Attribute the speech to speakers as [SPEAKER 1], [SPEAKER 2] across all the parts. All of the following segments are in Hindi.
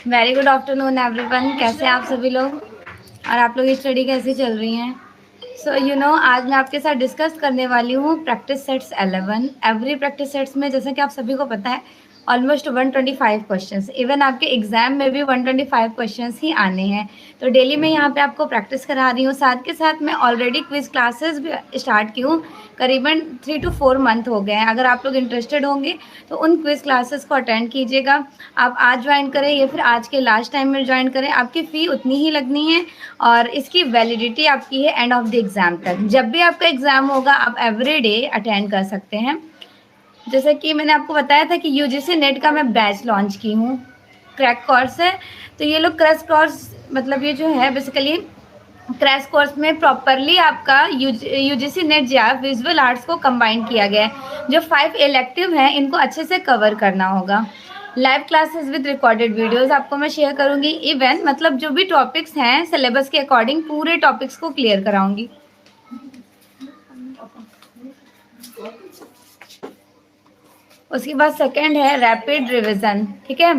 [SPEAKER 1] Very good afternoon everyone. कैसे हैं आप सभी लोग और आप लोग की स्टडी कैसी चल रही हैं? आज मैं आपके साथ डिस्कस करने वाली हूँ practice sets 11। Every practice sets में जैसा कि आप सभी को पता है ऑलमोस्ट 125 क्वेश्चंस, इवन आपके एग्जाम में भी 125 क्वेश्चंस ही आने हैं। तो डेली मैं यहाँ पे आपको प्रैक्टिस करा रही हूँ, साथ के साथ मैं ऑलरेडी क्विज क्लासेस भी स्टार्ट की हूँ। करीबन 3 to 4 मंथ हो गए हैं। अगर आप लोग इंटरेस्टेड होंगे तो उन क्विज क्लासेस को अटेंड कीजिएगा। आप आज ज्वाइन करें या फिर आज के लास्ट टाइम में ज्वाइन करें, आपकी फ़ी उतनी ही लगनी है और इसकी वैलिडिटी आपकी है एंड ऑफ द एग्ज़ाम तक। जब भी आपका एग्ज़ाम होगा आप एवरी डे अटेंड कर सकते हैं। जैसे कि मैंने आपको बताया था कि यूजीसी नेट का मैं बैच लॉन्च की हूँ, क्रैक कोर्स है। तो ये लोग क्रैश कोर्स मतलब ये जो है बेसिकली क्रैश कोर्स में प्रॉपरली आपका यूजीसी नेट या विजुअल आर्ट्स को कंबाइन किया गया है। जो 5 इलेक्टिव हैं इनको अच्छे से कवर करना होगा। Live classes with recorded videos आपको मैं शेयर करूंगी। इवन मतलब जो भी टॉपिक्स हैं सिलेबस के अकॉर्डिंग पूरे टॉपिक्स को क्लियर कराऊंगी। उसके बाद सेकंड है रैपिड रिवीजन। ठीक है,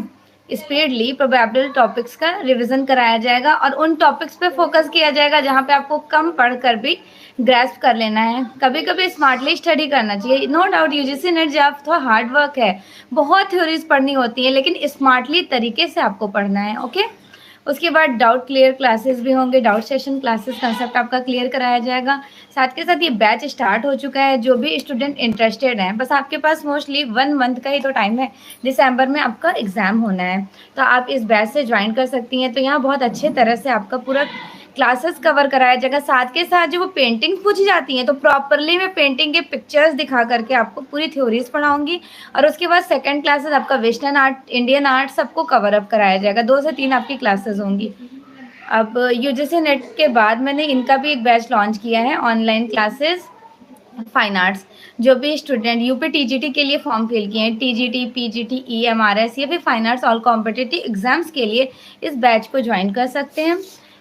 [SPEAKER 1] स्पीडली प्रोबेबल टॉपिक्स का रिवीजन कराया जाएगा और उन टॉपिक्स पे फोकस किया जाएगा जहाँ पे आपको कम पढ़कर भी ग्रैस्प कर लेना है। कभी कभी स्मार्टली स्टडी करना चाहिए। No doubt UGC NET job थोड़ा हार्ड वर्क है, बहुत थ्योरीज पढ़नी होती है, लेकिन स्मार्टली तरीके से आपको पढ़ना है। ओके, उसके बाद डाउट क्लियर क्लासेस भी होंगे। डाउट सेशन क्लासेस कंसेप्ट आपका क्लियर कराया जाएगा। साथ के साथ ये बैच स्टार्ट हो चुका है। जो भी स्टूडेंट इंटरेस्टेड हैं, बस आपके पास मोस्टली 1 मंथ का ही तो टाइम है, दिसंबर में आपका एग्ज़ाम होना है, तो आप इस बैच से ज्वाइन कर सकती हैं। तो यहाँ बहुत अच्छे तरह से आपका पूरा क्लासेस कवर कराया जाएगा। साथ के साथ जो वो पेंटिंग पूछी जाती हैं तो प्रॉपरली मैं पेंटिंग के पिक्चर्स दिखा करके आपको पूरी थ्योरीज पढ़ाऊंगी। और उसके बाद सेकंड क्लासेस आपका वेस्टर्न आर्ट, इंडियन आर्ट सबको कवर अप कराया जाएगा। 2 से 3 आपकी क्लासेस होंगी। अब यूजीसी नेट के बाद मैंने इनका भी एक बैच लॉन्च किया है, ऑनलाइन क्लासेस फाइन आर्ट्स। जो भी स्टूडेंट यूपी टीजीटी के लिए फॉर्म फिल किए हैं, टीजीटी, पीजीटी, ईएमआरएस या फिर fine arts all competitive exams के लिए इस बैच को ज्वाइन कर सकते हैं।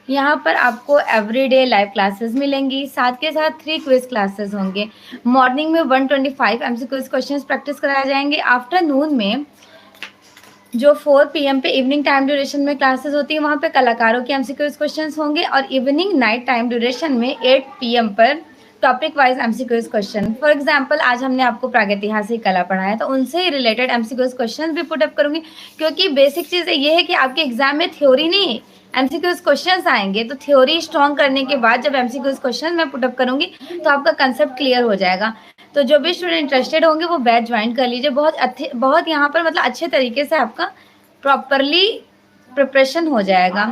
[SPEAKER 1] यहाँ पर आपको एवरीडे लाइव क्लासेस मिलेंगी, साथ के साथ 3 क्विज क्लासेस होंगे। मॉर्निंग में 125 एमसीक्यूज क्वेश्चंस प्रैक्टिस कराए जाएंगे। आफ्टरनून में जो 4 PM पे इवनिंग टाइम ड्यूरेशन में क्लासेस होती है वहाँ पे कलाकारों के एमसीक्यूज क्वेश्चंस होंगे और इवनिंग नाइट टाइम ड्यूरेशन में 8 PM पर topic wise MCQs question. For example आज हमने आपको प्रागैतिहासिक कला पढ़ाया तो उनसे ही रिलेटेड एमसीक्यूज क्वेश्चन भी पुट अप करूंगी, क्योंकि बेसिक चीज़ ये है कि आपके एग्जाम में थ्योरी नहीं एमसीक्यूज क्वेश्चंस आएंगे। तो थ्योरी स्ट्रॉन्ग करने के बाद जब एमसीक्यूज क्वेश्चन मैं पुट अप करूंगी तो आपका कंसेप्ट क्लियर हो जाएगा। तो जो भी स्टूडेंट इंटरेस्टेड होंगे वो बैच ज्वाइन कर लीजिए। बहुत यहाँ पर मतलब अच्छे तरीके से आपका प्रॉपरली प्रिपरेशन हो जाएगा।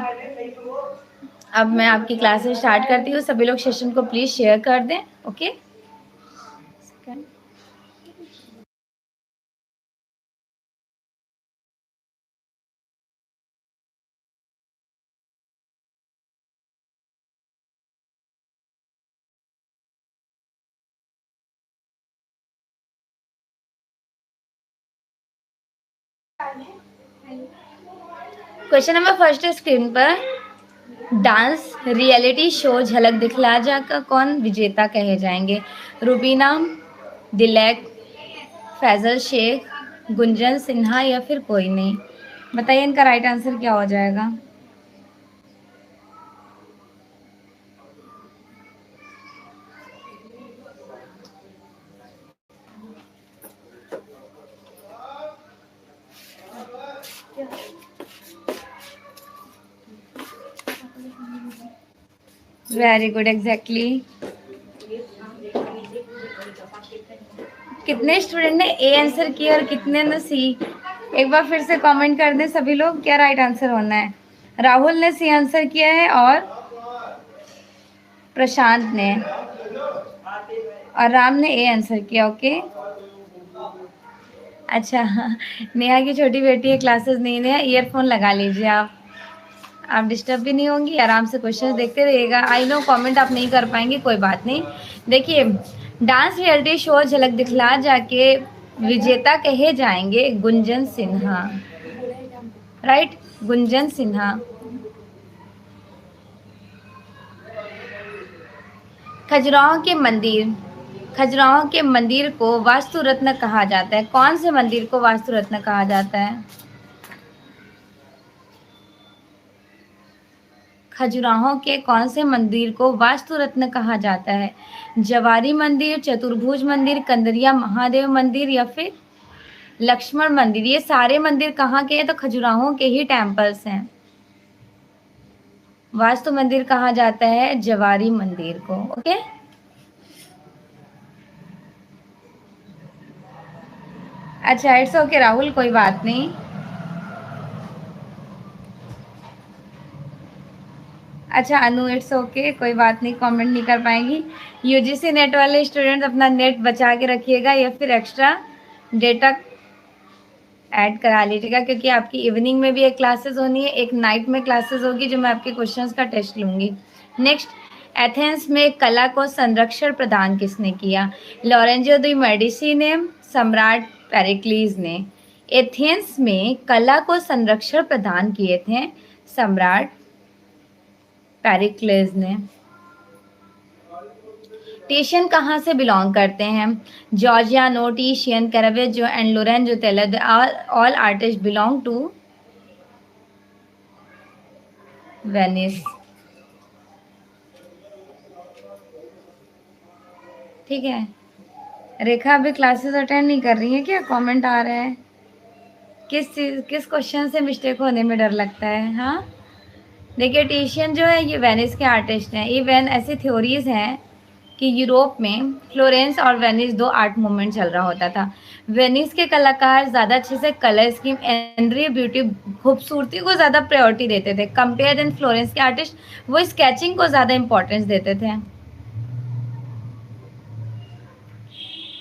[SPEAKER 1] अब मैं आपकी क्लासेस स्टार्ट करती हूँ। सभी लोग सेशन को प्लीज़ शेयर कर दें। Okay, question number first screen पर, डांस रियलिटी शो झलक दिखला जा का कौन विजेता कहे जाएंगे? रुबीना, दिलैक, फैजल शेख, गुंजन सिन्हा या फिर कोई नहीं? बताइए इनका राइट आंसर क्या हो जाएगा। Very good, exactly. कितने स्टूडेंट ने ए आंसर किया और कितने ने सी? एक बार फिर से कमेंट कर दें सभी लोग, क्या राइट आंसर होना है। राहुल ने सी आंसर किया है और प्रशांत ने, और राम ने ए आंसर किया। ओके, अच्छा, नेहा की छोटी बेटी है, क्लासेस नहीं। नेहा ईयरफोन लगा लीजिए, आप डिस्टर्ब भी नहीं होंगी, आराम से क्वेश्चन देखते रहिएगा। आई नो कमेंट आप नहीं कर पाएंगे, कोई बात नहीं। देखिए, डांस रियलिटी शो झलक दिखला जाके विजेता कहे जाएंगे गुंजन सिन्हा। राइट, गुंजन सिन्हा। खजुराहो के मंदिर को वास्तु रत्न कहा जाता है। कौन से मंदिर को वास्तु रत्न कहा जाता है? खजुराहो के कौन से मंदिर को वास्तु रत्न कहा जाता है? जवारी मंदिर, चतुर्भुज मंदिर, कंदरिया महादेव मंदिर या फिर लक्ष्मण मंदिर? ये सारे मंदिर कहाँ के हैं? तो खजुराहो के ही टेम्पल्स हैं। वास्तु मंदिर कहा जाता है जवारी मंदिर को। ओके, अच्छा, इट्स ओके राहुल, कोई बात नहीं। अच्छा अनु, इट्स ओके, कोई बात नहीं, कमेंट नहीं कर पाएंगी। यूजीसी नेट वाले स्टूडेंट्स अपना नेट बचा के रखिएगा या फिर एक्स्ट्रा डेटा ऐड करा लीजिएगा, क्योंकि आपकी इवनिंग में भी एक क्लासेस होनी है, एक नाइट में क्लासेस होगी जो मैं आपके क्वेश्चंस का टेस्ट लूँगी। नेक्स्ट, एथेंस में कला को संरक्षण प्रदान किसने किया? लॉरेंजो दी मेडिसी ने, सम्राट पेरिक्लीज ने। एथेंस में कला को संरक्षण प्रदान किए थे सम्राट पेरिक्लीज ने। टिशियन कहाँ से बिलोंग करते हैं? Giorgione, Titian, Caravaggio and Lorenzo Taylor, all artist belong to Venice. ठीक है, रेखा अभी क्लासेस अटेंड नहीं कर रही है क्या? कमेंट आ रहा है, किस क्वेश्चन से मिस्टेक होने में डर लगता है? हाँ, देखिए टिशियन जो है ये वेनिस के आर्टिस्ट हैं। इवन ऐसी थ्योरीज हैं कि यूरोप में फ्लोरेंस और वेनिस दो आर्ट मूवमेंट चल रहा होता था। वेनिस के कलाकार ज़्यादा अच्छे से कलर स्कीम, एनरी ब्यूटी, खूबसूरती को ज़्यादा प्रायोरिटी देते थे कंपेयर देन फ्लोरेंस के आर्टिस्ट, वो स्केचिंग को ज़्यादा इंपॉर्टेंस देते थे।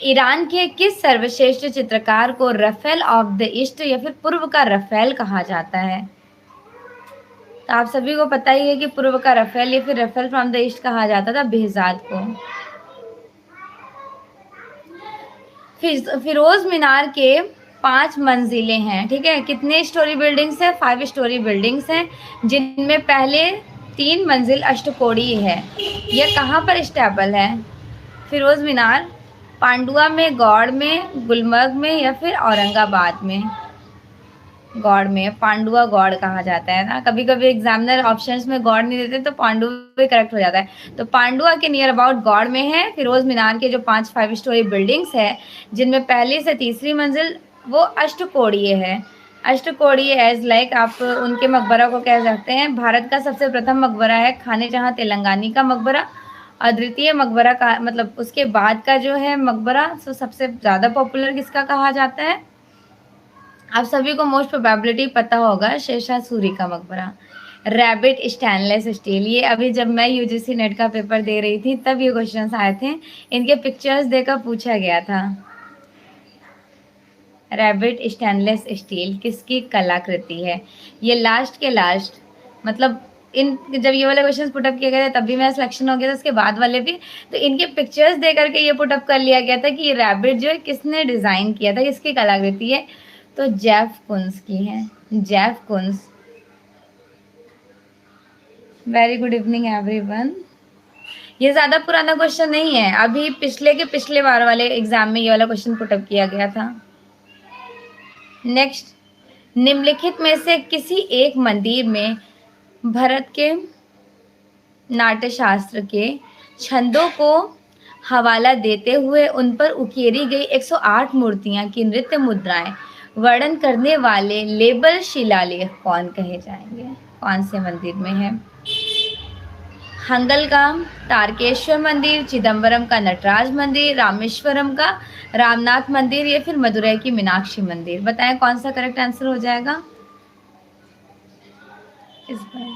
[SPEAKER 1] ईरान के किस सर्वश्रेष्ठ चित्रकार को रफेल ऑफ द ईस्ट या फिर पूर्व का रफेल कहा जाता है? तो आप सभी को पता ही है कि पूर्व का रफेल या फिर रफेल फ्रॉम द ईस्ट कहा जाता था बेहजाद को। फिरोज मीनार के 5 मंजिलें हैं, ठीक है। कितने स्टोरी बिल्डिंग्स हैं? 5 स्टोरी बिल्डिंग्स हैं, जिनमें पहले 3 मंजिल अष्टकोणीय है। यह कहाँ पर स्टेबल है? फिरोज मीनार पांडुआ में, गौड़ में, गुलमर्ग में या फिर औरंगाबाद में? गौड़ में, पांडुआ गौड़ कहा जाता है ना। कभी कभी एग्जामिनर ऑप्शंस में गौड़ नहीं देते तो पांडुआ करेक्ट हो जाता है। तो पांडुआ के नियर अबाउट गौड़ में है। फिरोज मीनार के जो 5 स्टोरी बिल्डिंग्स है, जिनमें पहली से तीसरी मंजिल वो अष्टकोणीय है। अष्टकोणीय एज लाइक आप उनके मकबरा को कह सकते हैं। भारत का सबसे प्रथम मकबरा है खाने जहाँ तेलंगानी का मकबरा। अद्वितीय मकबरा का मतलब उसके बाद का जो है मकबरा, तो सबसे ज़्यादा पॉपुलर किसका कहा जाता है? आप सभी को मोस्ट प्रोबेबिलिटी पता होगा, शेरशाह सूरी का मकबरा। रैबिट स्टेनलेस स्टील, ये अभी जब मैं यूजीसी नेट का पेपर दे रही थी तब ये क्वेश्चंस आए थे, इनके पिक्चर्स देकर पूछा गया था। रैबिट स्टेनलेस स्टील किसकी कलाकृति है? ये लास्ट के लास्ट, मतलब इन जब ये वाले क्वेश्चंस पुटअप किए गए थे तब भी मेरा सिलेक्शन हो गया था, उसके बाद वाले भी, तो इनके पिक्चर्स दे करके ये पुटअप कर लिया गया था कि ये रैबिट जो है किसने डिज़ाइन किया था, किसकी कलाकृति है? तो जेफ कुन्स की है, Jeff Koons. Very good evening everyone. ये ज़्यादा पुराना क्वेश्चन नहीं है, अभी पिछले बार वाले एग्जाम में ये वाला क्वेश्चन पुटअप किया गया था। नेक्स्ट, निम्नलिखित में से किसी एक मंदिर में भारत के नाट्यशास्त्र के छंदों को हवाला देते हुए उन पर उकेरी गई 108 मूर्तियां की नृत्य मुद्राएं वर्णन करने वाले लेबल शिलालेख कौन कहे जाएंगे? कौन से मंदिर में है? हंगल का तारकेश्वर मंदिर, चिदम्बरम का नटराज मंदिर, रामेश्वरम का रामनाथ मंदिर या फिर मदुरई की मीनाक्षी मंदिर? बताएं कौन सा करेक्ट आंसर हो जाएगा इस बार?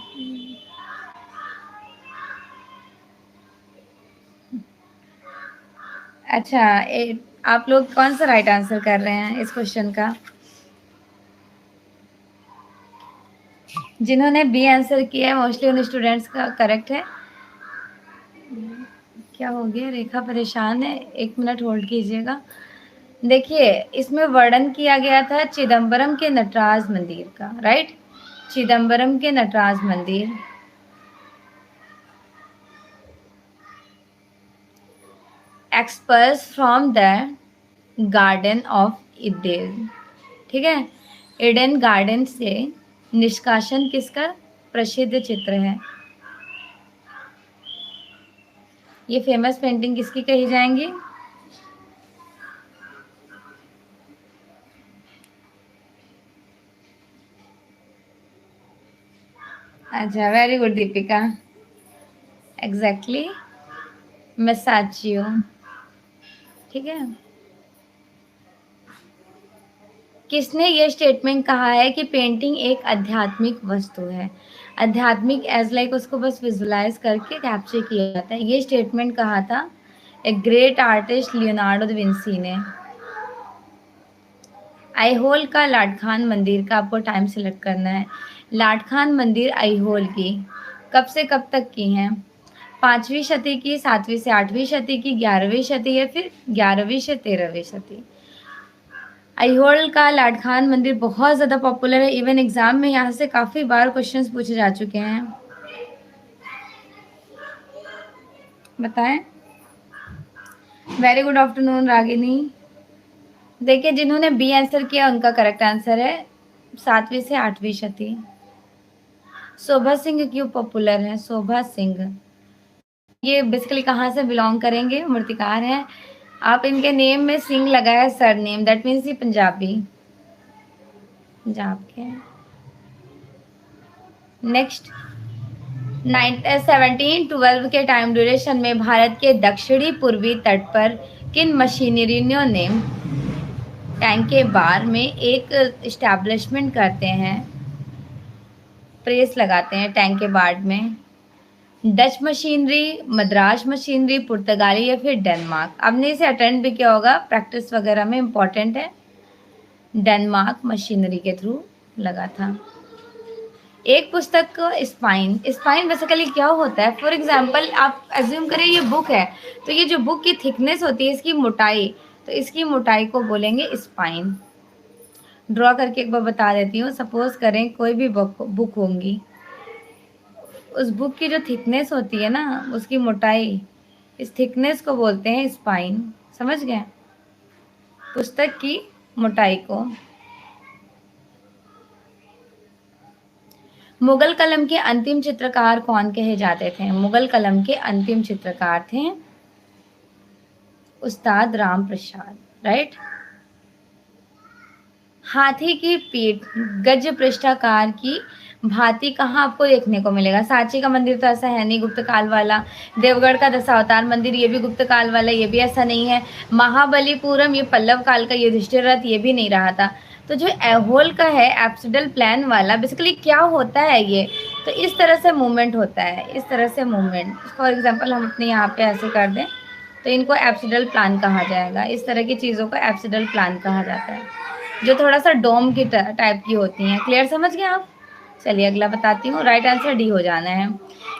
[SPEAKER 1] अच्छा, आप लोग कौन सा राइट आंसर कर रहे हैं इस क्वेश्चन का? जिन्होंने बी आंसर किया है मोस्टली उन स्टूडेंट्स का करेक्ट है। क्या हो गया? रेखा परेशान है, 1 मिनट होल्ड कीजिएगा। देखिए, इसमें वर्णन किया गया था चिदम्बरम के नटराज मंदिर का, राइट? चिदम्बरम के नटराज मंदिर। Expulse from the garden of Eden, ठीक है। ईडन गार्डन से निष्कासन किसका प्रसिद्ध चित्र है? ये फेमस पेंटिंग किसकी कही जाएंगी? अच्छा, वेरी गुड दीपिका, एग्जैक्टली मेसाचियो। ठीक है। किसने ये स्टेटमेंट कहा है कि पेंटिंग एक आध्यात्मिक वस्तु है? आध्यात्मिक एज लाइक उसको बस विजुलाइज करके कैप्चर किया जाता है। ये स्टेटमेंट कहा था एक great artist Leonardo da Vinci ने। आईहोल का लाडखान मंदिर का आपको टाइम सेलेक्ट करना है। लाडखान मंदिर आईहोल की कब से कब तक की हैं? 5वीं शती की, 7वीं से 8वीं शती की, 11वीं शती या फिर 11वीं से 13वीं शती? आईहोल का लाडखान मंदिर बहुत ज़्यादा पॉपुलर है, इवन एग्जाम में यहाँ से काफ़ी बार क्वेश्चंस पूछे जा चुके हैं। बताएं। Very good afternoon Ragini. देखिए, जिन्होंने बी आंसर किया उनका करेक्ट आंसर है 7वीं से 8वीं शती। शोभा सिंह क्यों पॉपुलर है? शोभा सिंह ये बेसिकली कहाँ से बिलोंग करेंगे? मूर्तिकार हैं। आप इनके नेम में सिंह लगाया सर नेम, दैट मीन्स ये पंजाबी, पंजाब के हैं। नेक्स्ट, 1712 के टाइम ड्यूरेशन में भारत के दक्षिणी पूर्वी तट पर किन मशीनरियों ने टैंके बार में एक इस्टेब्लिशमेंट करते हैं, प्रेस लगाते हैं टैंके बार में? डच मशीनरी, मद्रास मशीनरी, पुर्तगाली या फिर डेनमार्क? आपने इसे अटेंड भी किया होगा, प्रैक्टिस वगैरह में इम्पॉर्टेंट है। डेनमार्क मशीनरी के थ्रू लगा था। एक पुस्तक को स्पाइन, स्पाइन बेसिकली क्या होता है? फॉर एग्जाम्पल आप एज्यूम करें ये बुक है, तो ये जो बुक की थिकनेस होती है, इसकी मोटाई, तो इसकी मोटाई को बोलेंगे स्पाइन। ड्रॉ करके एक बार बता देती हूँ। सपोज करें कोई भी बुक होंगी, उस बुक की जो थिकनेस होती है ना, उसकी मोटाई, इस थिकनेस को बोलते हैं स्पाइन। समझ गए? पुस्तक की मोटाई को। मुगल कलम के अंतिम चित्रकार कौन कहे जाते थे? मुगल कलम के अंतिम चित्रकार थे उस्ताद राम प्रसाद, राइट। हाथी की पीठ गज पृष्ठाकार की भांति कहाँ आपको देखने को मिलेगा? सांची का मंदिर तो ऐसा है नहीं, गुप्त काल वाला। देवगढ़ का दशावतार मंदिर, ये भी गुप्त काल वाला, ये भी ऐसा नहीं है। महाबलीपुरम, ये पल्लव काल का युधिष्ठिर रथ, ये भी नहीं रहा था। तो जो ऐहोल का है एब्सिडल प्लान वाला, बेसिकली क्या होता है ये? तो इस तरह से मूवमेंट होता है, इस तरह से मूवमेंट। फॉर एग्जाम्पल हम अपने यहाँ पे ऐसे कर दें तो इनको एब्सिडल प्लान कहा जाएगा। इस तरह की चीज़ों को एब्सिडल प्लान कहा जाता है, जो थोड़ा सा डोम की टाइप की होती हैं। क्लियर, समझ गए आप? चलिए अगला बताती हूँ। राइट आंसर डी हो जाना है।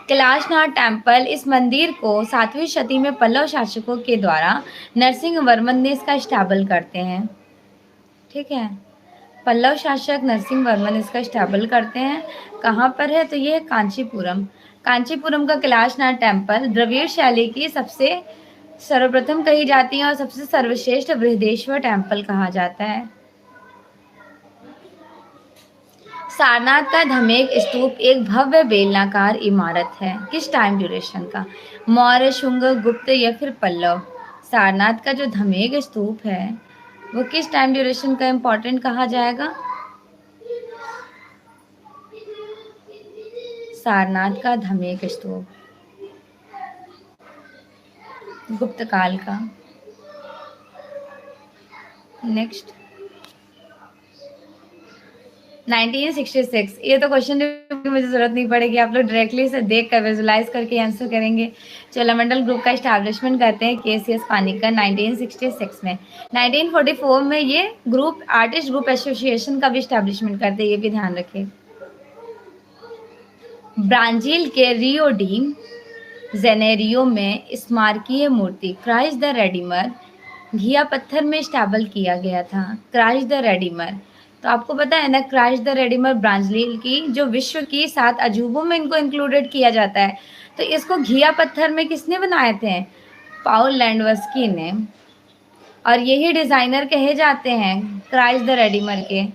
[SPEAKER 1] कैलाशनाथ टेम्पल, इस मंदिर को 7वीं शती में पल्लव शासकों के द्वारा नरसिंह वर्मन ने इसका स्टैबल करते हैं। ठीक है, पल्लव शासक नरसिंह वर्मन इसका स्टैबल करते हैं। कहाँ पर है? तो ये है कांचीपुरम। कांचीपुरम का कैलाशनाथ टेम्पल द्रविड़ शैली की सबसे सर्वप्रथम कही जाती है और सबसे सर्वश्रेष्ठ बृहदेश्वर टेम्पल कहा जाता है। सारनाथ का धमेक स्तूप एक भव्य बेलनाकार इमारत है, किस टाइम ड्यूरेशन का? मौर्य, शुंग, गुप्त या फिर पल्लव? सारनाथ का जो धमेक स्तूप है वो किस टाइम ड्यूरेशन का इम्पोर्टेंट कहा जाएगा? सारनाथ का धमेक स्तूप गुप्त काल का। नेक्स्ट, 1966, ये तो क्वेश्चन की मुझे जरूरत नहीं पड़ेगी, आप लोग डायरेक्टली से देख कर विजुलाइज करके आंसर करेंगे। चोलामंडल ग्रुप का एस्टैब्लिशमेंट करते हैं के.सी.एस. पानिकर 1966 में। 1944 में ये ग्रुप आर्टिस्ट ग्रुप एसोसिएशन का भी एस्टैब्लिशमेंट करते हैं, ये भी ध्यान रखें। ब्राजील के रियो डी जेनेरियो में स्मारकीय मूर्ति क्राइस्ट द रेडीमर घिया पत्थर में स्टैबल किया गया था। क्राइस्ट द रेडीमर, तो आपको पता है ना, क्राइस्ट द रेडीमर ब्राजील की जो विश्व की 7 अजूबों में इनको इंक्लूडेड किया जाता है। तो इसको घिया पत्थर में किसने बनाए थे? पाउल लैंडवस्की ने। और यही डिजाइनर कहे जाते हैं क्राइस्ट द रेडीमर के।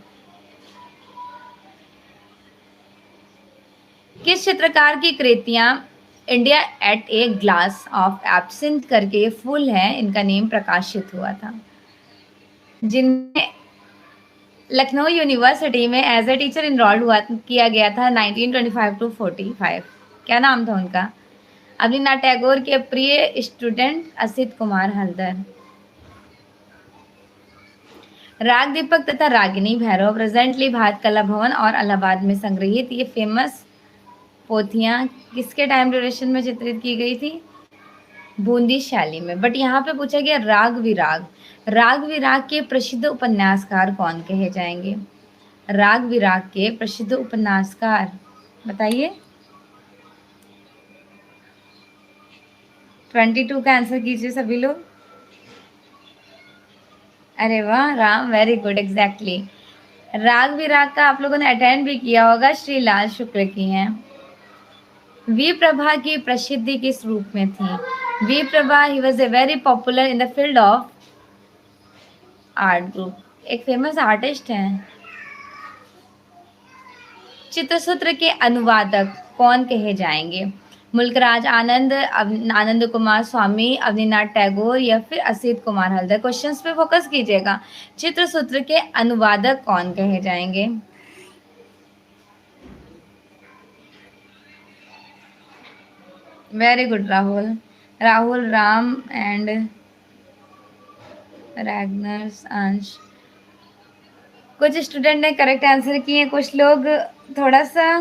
[SPEAKER 1] किस चित्रकार की कृतियां India at a glass of absinthe करके ये फुल है, इनका नेम प्रकाशित हुआ था, जिनमें लखनऊ यूनिवर्सिटी में एज ए टीचर इनरोल्ड हुआ किया गया था 1925 टू 45। क्या नाम था उनका? रवीन्द्रनाथ टैगोर के प्रिय स्टूडेंट असित कुमार हल्दर। राग दीपक तथा रागिनी भैरव प्रेजेंटली भारत कला भवन और इलाहाबाद में संग्रहित ये फेमस पोथियां किसके टाइम ड्यूरेशन में चित्रित की गई थी? बूंदी शैली में। बट यहाँ पे पूछा गया राग विराग। राग विराग के प्रसिद्ध उपन्यासकार कौन कहे जाएंगे? राग विराग के प्रसिद्ध उपन्यासकार बताइए। 22 का आंसर कीजिए सभी लोग। अरे वाह राम, वेरी गुड, एग्जैक्टली। राग विराग का आप लोगों ने अटेंड भी किया होगा, श्री लाल शुक्ल की हैं। वी प्रभा की प्रसिद्धि किस रूप में थी? V Prabha, he was a very popular in the field of art group, एक फेमस आर्टिस्ट हैं। चित्रसूत्र के अनुवादक कौन कहे जाएंगे? मुल्कराज आनंद, आनंद कुमार स्वामी, अवनीनाथ टैगोर या फिर असित कुमार हल्दर। क्वेश्चंस पे फोकस कीजिएगा। चित्रसूत्र के अनुवादक कौन कहे जाएंगे? Very good Rahul, Rahul Ram and Ragnar's Ansh. कुछ स्टूडेंट ने करेक्ट आंसर किए, कुछ लोग थोड़ा सा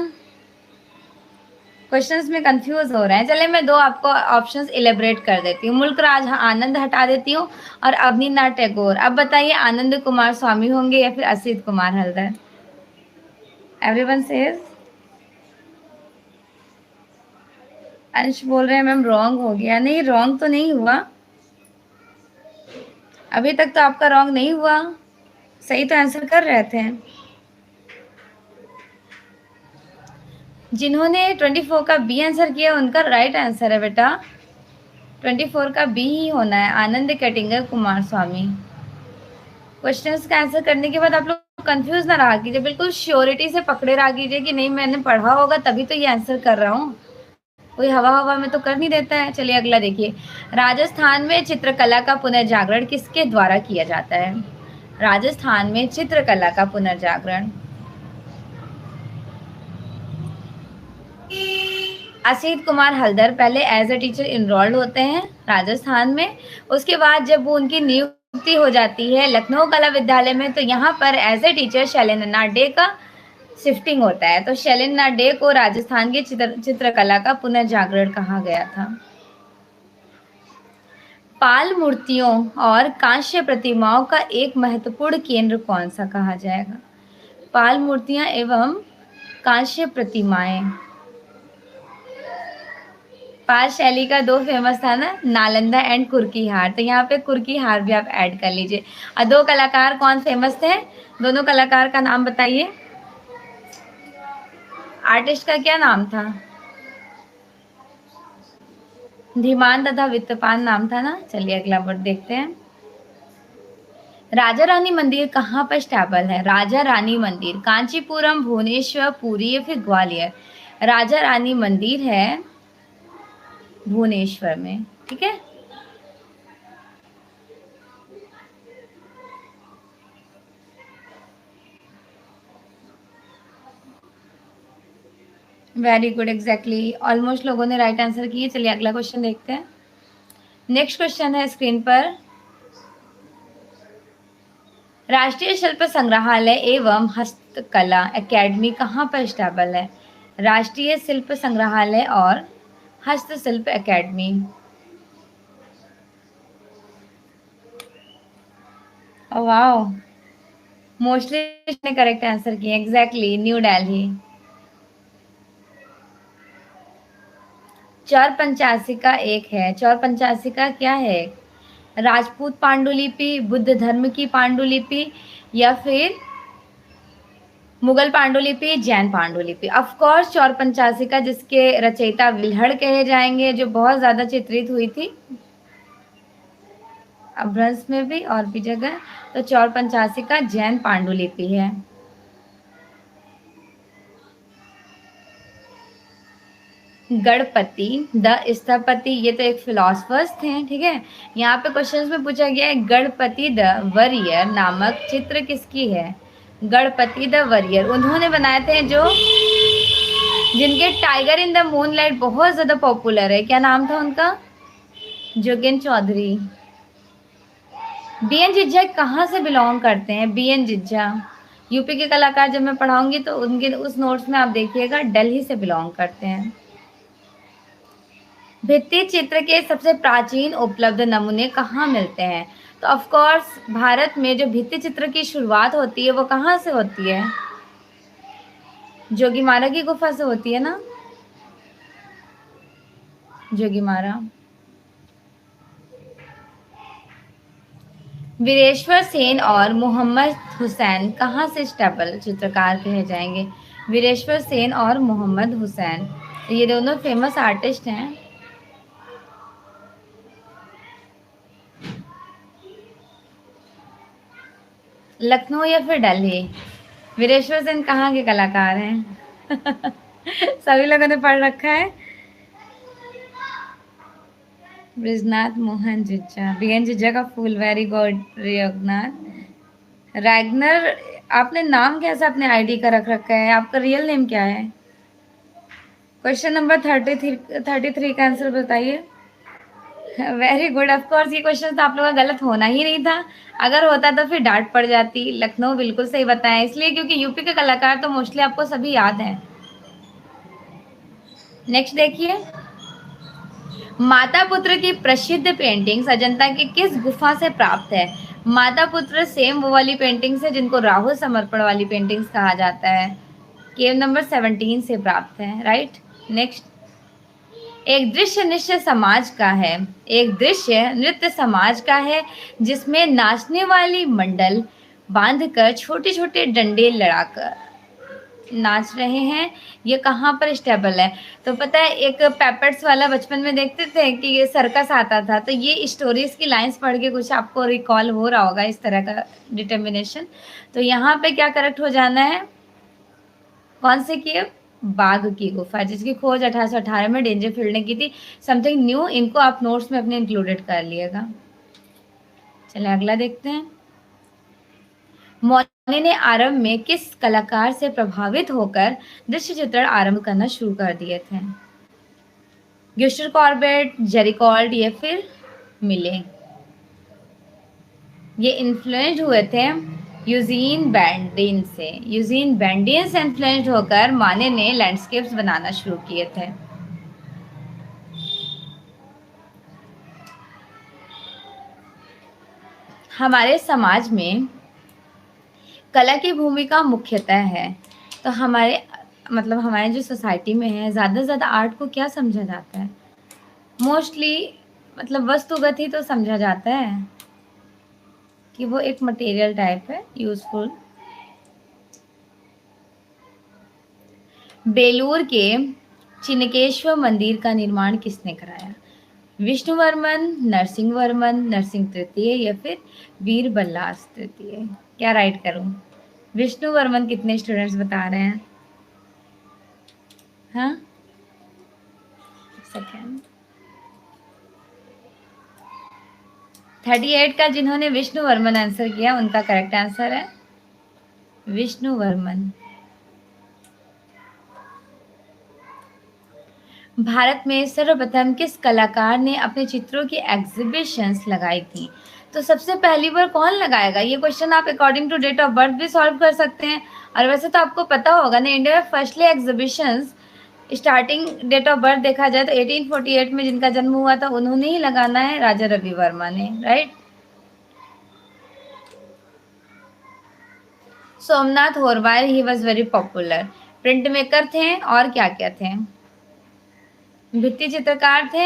[SPEAKER 1] क्वेश्चंस में कंफ्यूज हो रहे हैं। चलिए मैं दो आपको ऑप्शंस इलेबरेट कर देती हूँ। मुल्कराज आनंद हटा देती हूँ और अवनीनाथ टैगोर। अब बताइए आनंद कुमार स्वामी होंगे या फिर असित कुमार हल्दर? Everyone says. अंश बोल रहे हैं मैम रॉन्ग हो गया। नहीं, रॉन्ग तो नहीं हुआ, अभी तक तो आपका रॉन्ग नहीं हुआ, सही तो आंसर कर रहे थे। जिन्होंने 24 का बी आंसर किया उनका राइट आंसर है बेटा, 24 का बी ही होना है, आनंद कटिंगर कुमार स्वामी। क्वेश्चंस का आंसर करने के बाद आप लोग कंफ्यूज ना रहा कीजिए, बिल्कुल श्योरिटी से पकड़े रहा कीजिए कि नहीं मैंने पढ़ा होगा तभी तो ये आंसर कर रहा हूँ, कोई हवा हवा में तो कर नहीं देता है। चलिए अगला देखिए। राजस्थान में चित्रकला का पुनर्जागरण किसके द्वारा किया जाता है? राजस्थान में चित्रकला का पुनर्जागरण असित कुमार हल्दर पहले एज ए टीचर इनरोल्ड होते हैं राजस्थान में। उसके बाद जब वो उनकी नियुक्ति हो जाती है लखनऊ कला विद्यालय में, तो यहाँ पर as a teacher Shailendranath day का शिफ्टिंग होता है। तो शैलेंद्रनाथ डे को राजस्थान की चित्रकला का पुनर्जागरण कहा गया था। पाल मूर्तियों और कांस्य प्रतिमाओं का एक महत्वपूर्ण केंद्र कौन सा कहा जाएगा? पाल मूर्तियां एवं कांस्य प्रतिमाएं। पाल शैली का दो फेमस था ना, नालंदा एंड कुर्की हार, तो यहाँ पे कुर्की हार भी आप ऐड कर लीजिए। और दो कलाकार कौन फेमस थे? दोनों कलाकार का नाम बताइए। आर्टिस्ट का क्या नाम था? धीमान तथा वित्तपान नाम था ना। चलिए अगला वर्ड देखते हैं। राजा रानी मंदिर कहाँ पर स्टेबल है? राजा रानी मंदिर कांचीपुरम, भुवनेश्वर, पुरी या फिर ग्वालियर? राजा रानी मंदिर है भुवनेश्वर में, ठीक है। वेरी गुड, एग्जैक्टली, ऑलमोस्ट लोगों ने राइट आंसर किए। चलिए अगला क्वेश्चन देखते हैं। नेक्स्ट क्वेश्चन है स्क्रीन पर। राष्ट्रीय शिल्प संग्रहालय एवं हस्तकला एकेडमी कहाँ पर स्टेबल है? राष्ट्रीय शिल्प संग्रहालय और हस्तशिल्प एकेडमी। वाओ, मोस्टली ने करेक्ट आंसर किया, एग्जैक्टली, न्यू दिल्ली। चौर पंचासी का एक है, चौर पंचासी का क्या है? राजपूत पांडुलिपि, बुद्ध धर्म की पांडुलिपि या फिर मुगल पांडुलिपि, जैन पांडुलिपि? ऑफ कोर्स चौर पंचासी का, जिसके रचयिता विल्हड़ कहे जाएंगे, जो बहुत ज्यादा चित्रित हुई थी अभ्रंश में भी और भी जगह। तो चौर पंचासी का जैन पांडुलिपि है। गणपति द स्थपति, ये तो एक फिलोसफर्स थे, ठीक है। यहाँ पे क्वेश्चंस में पूछा गया है गणपति द वरियर नामक चित्र किसकी है। गणपति द वरियर उन्होंने बनाए थे जो जिनके टाइगर इन द मूनलाइट बहुत ज्यादा पॉपुलर है, क्या नाम था उनका, जोगेन चौधरी। बी एन जिज्जा कहाँ से बिलोंग करते हैं, बी एन जिज्जा यूपी के कलाकार, जब मैं पढ़ाऊंगी तो उनके उस नोट्स में आप देखिएगा दिल्ली से बिलोंग करते हैं। भित्ति चित्र के सबसे प्राचीन उपलब्ध नमूने कहाँ मिलते हैं, तो ऑफ कोर्स भारत में जो भित्ति चित्र की शुरुआत होती है वो कहाँ से होती है, जोगीमारा की गुफा से होती है ना, जोगीमारा। वीरेश्वर सेन और मोहम्मद हुसैन कहाँ से स्टेपल चित्रकार कहे जाएंगे, वीरेश्वर सेन और मोहम्मद हुसैन, ये दोनों फेमस आर्टिस्ट हैं। लखनऊ या फिर दिल्ली, वीरेश्वर सेन कहाँ के कलाकार हैं सभी लोगों ने पढ़ रखा है। ब्रिजनाथ मोहन जिज्जा, बी एन जिज्जा का फुल, वेरी गुड रियोगनाथ रैगनर। आपने नाम कैसे अपने आईडी का रख रखा है, आपका रियल नेम क्या है। क्वेश्चन नंबर 33 का आंसर बताइए। वेरी गुड, ऑफ कोर्स ये क्वेश्चन तो आप लोगों का गलत होना ही नहीं था, अगर होता तो फिर डांट पड़ जाती। लखनऊ बिल्कुल सही बताया, इसलिए क्योंकि यूपी के कलाकार तो मोस्टली आपको सभी याद हैं। नेक्स्ट देखिए, माता पुत्र की प्रसिद्ध पेंटिंग्स अजंता की किस गुफा से प्राप्त है। माता पुत्र सेम वो वाली पेंटिंग्स है जिनको राहु समर्पण वाली पेंटिंग्स कहा जाता है, केव नंबर 17 से प्राप्त है, राइट। नेक्स्ट, एक दृश्य नृत्य समाज का है, एक दृश्य नृत्य समाज का है जिसमें नाचने वाली मंडल बांधकर छोटे छोटे डंडे लड़ाकर नाच रहे हैं, ये कहाँ पर स्टेबल है। तो पता है एक पेपेट्स वाला बचपन में देखते थे कि ये सर्कस आता था, तो ये स्टोरीज की लाइंस पढ़ के कुछ आपको रिकॉल हो रहा होगा इस तरह का डिटर्मिनेशन। तो यहाँ पे क्या करेक्ट हो जाना है, कौन से की, बाघ की गुफा, जिसकी खोज 1818 में डेंजरफील्ड ने की थी। समथिंग न्यू, इनको आप नोट्स में अपने इंक्लूडेड कर लिएगा। चलिए अगला देखते हैं। मौनी ने आरंभ में किस कलाकार से प्रभावित होकर दृश्य चित्रण आरंभ करना शुरू कर दिए थे, ग्यूस्टर कॉर्बेट, जेरिकॉल्ड या फिर मिले। ये इन्फ्लुएंस्ड हुए थे यूजीन बैंडिन से, यूजीन बैंडिन से इन्फ्लुएंस्ड होकर माने ने लैंडस्केप्स बनाना शुरू किए थे। हमारे समाज में कला की भूमिका मुख्यतः है, तो हमारे मतलब हमारे जो सोसाइटी में है ज़्यादा से ज़्यादा आर्ट को क्या समझा जाता है, मोस्टली मतलब वस्तुगत ही तो समझा जाता है कि वो एक मटेरियल टाइप है, यूजफुल। बेलूर के चिनकेश्वर मंदिर का निर्माण किसने कराया, विष्णुवर्मन, नरसिंहवर्मन, नरसिंह तृतीय या फिर वीर बल्लास तृतीय, क्या राइट करूं। विष्णुवर्मन कितने स्टूडेंट्स बता रहे हैं, हाँ सेकेंड 38 का जिन्होंने विष्णुवर्मन आंसर किया उनका करेक्ट आंसर है विष्णुवर्मन। भारत में सर्वप्रथम किस कलाकार ने अपने चित्रों की एग्जीबिशंस लगाई थी, तो सबसे पहली बार कौन लगाएगा, ये क्वेश्चन आप according to date of birth भी सॉल्व कर सकते हैं। और वैसे तो आपको पता होगा ना, इंडिया में firstly exhibitions starting date of birth देखा जाए तो 1848 में जिनका जन्म हुआ था उन्होंने ही लगाना है, राजा रवि वर्मा ने, right. Somnath Horwal, he was very popular, print maker थे और क्या क्या थे, भित्ति चित्रकार थे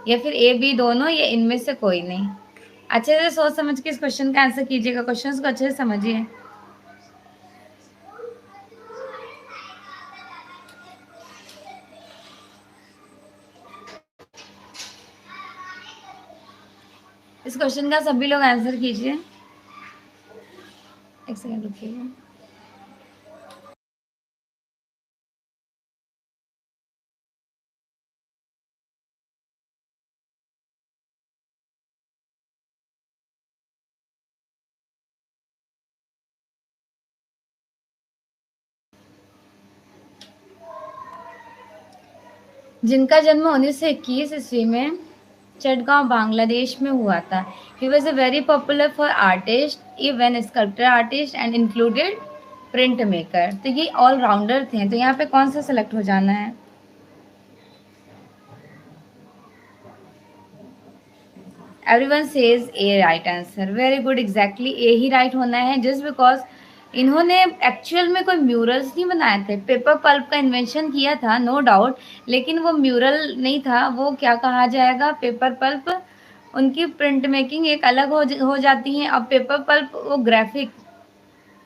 [SPEAKER 1] या फिर ए बी दोनों, या इनमें से कोई नहीं। अच्छे से सोच समझ के इस क्वेश्चन का आंसर कीजिएगा, क्वेश्चंस को अच्छे से समझिए। इस क्वेश्चन का सभी लोग आंसर कीजिए, एक सेकंड रुकिएगा। जिनका जन्म 1921 ईस्वी में चटगांव बांग्लादेश में हुआ था। He was a very popular for artist, even sculptor artist and included print maker. तो ये ऑलराउंडर थे, तो यहाँ पे कौन सा सेलेक्ट हो जाना है? Everyone says A right answer, very good, exactly A ही राइट होना है, जस्ट बिकॉज इन्होंने एक्चुअल में कोई म्यूरल्स नहीं बनाए थे। पेपर पल्प का इन्वेंशन किया था नो डाउट, लेकिन वो म्यूरल नहीं था, वो क्या कहा जाएगा, पेपर पल्प। उनकी प्रिंट मेकिंग एक अलग हो जाती है। अब पेपर पल्प वो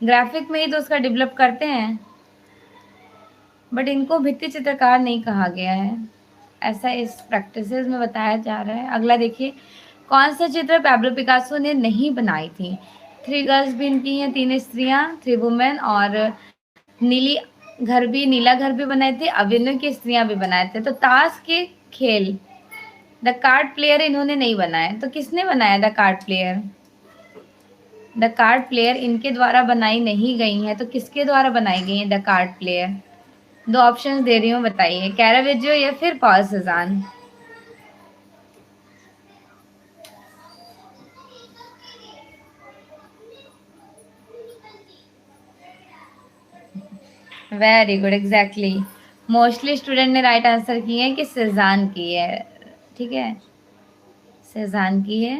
[SPEAKER 1] ग्राफिक में ही तो उसका डेवलप करते हैं, बट इनको भित्ति चित्रकार नहीं कहा गया है, ऐसा इस प्रैक्टिसेस में बताया जा रहा है। अगला देखिए, कौन सा चित्र पैब्लो पिकासो ने नहीं बनाई थी? 3 गर्ल्स भी इनकी हैं, 3 स्त्रियां, 3 वुमेन, और नीला घर भी बनाए थे, अभिनय की स्त्रियां भी बनाए थे। तो ताश के खेल, द कार्ड प्लेयर इन्होंने नहीं बनाया, तो किसने बनाया the card player? The card player इनके द्वारा बनाई नहीं गई है, तो किसके द्वारा बनाई गई है द कार्ड प्लेयर? 2 ऑप्शंस दे रही हूँ, बताइए, कैरावेजियो या फिर Paul Cezanne. Very good, exactly. Mostly student ने राइट आंसर किए हैं कि सेज़ान की है, ठीक है, सेज़ान की है।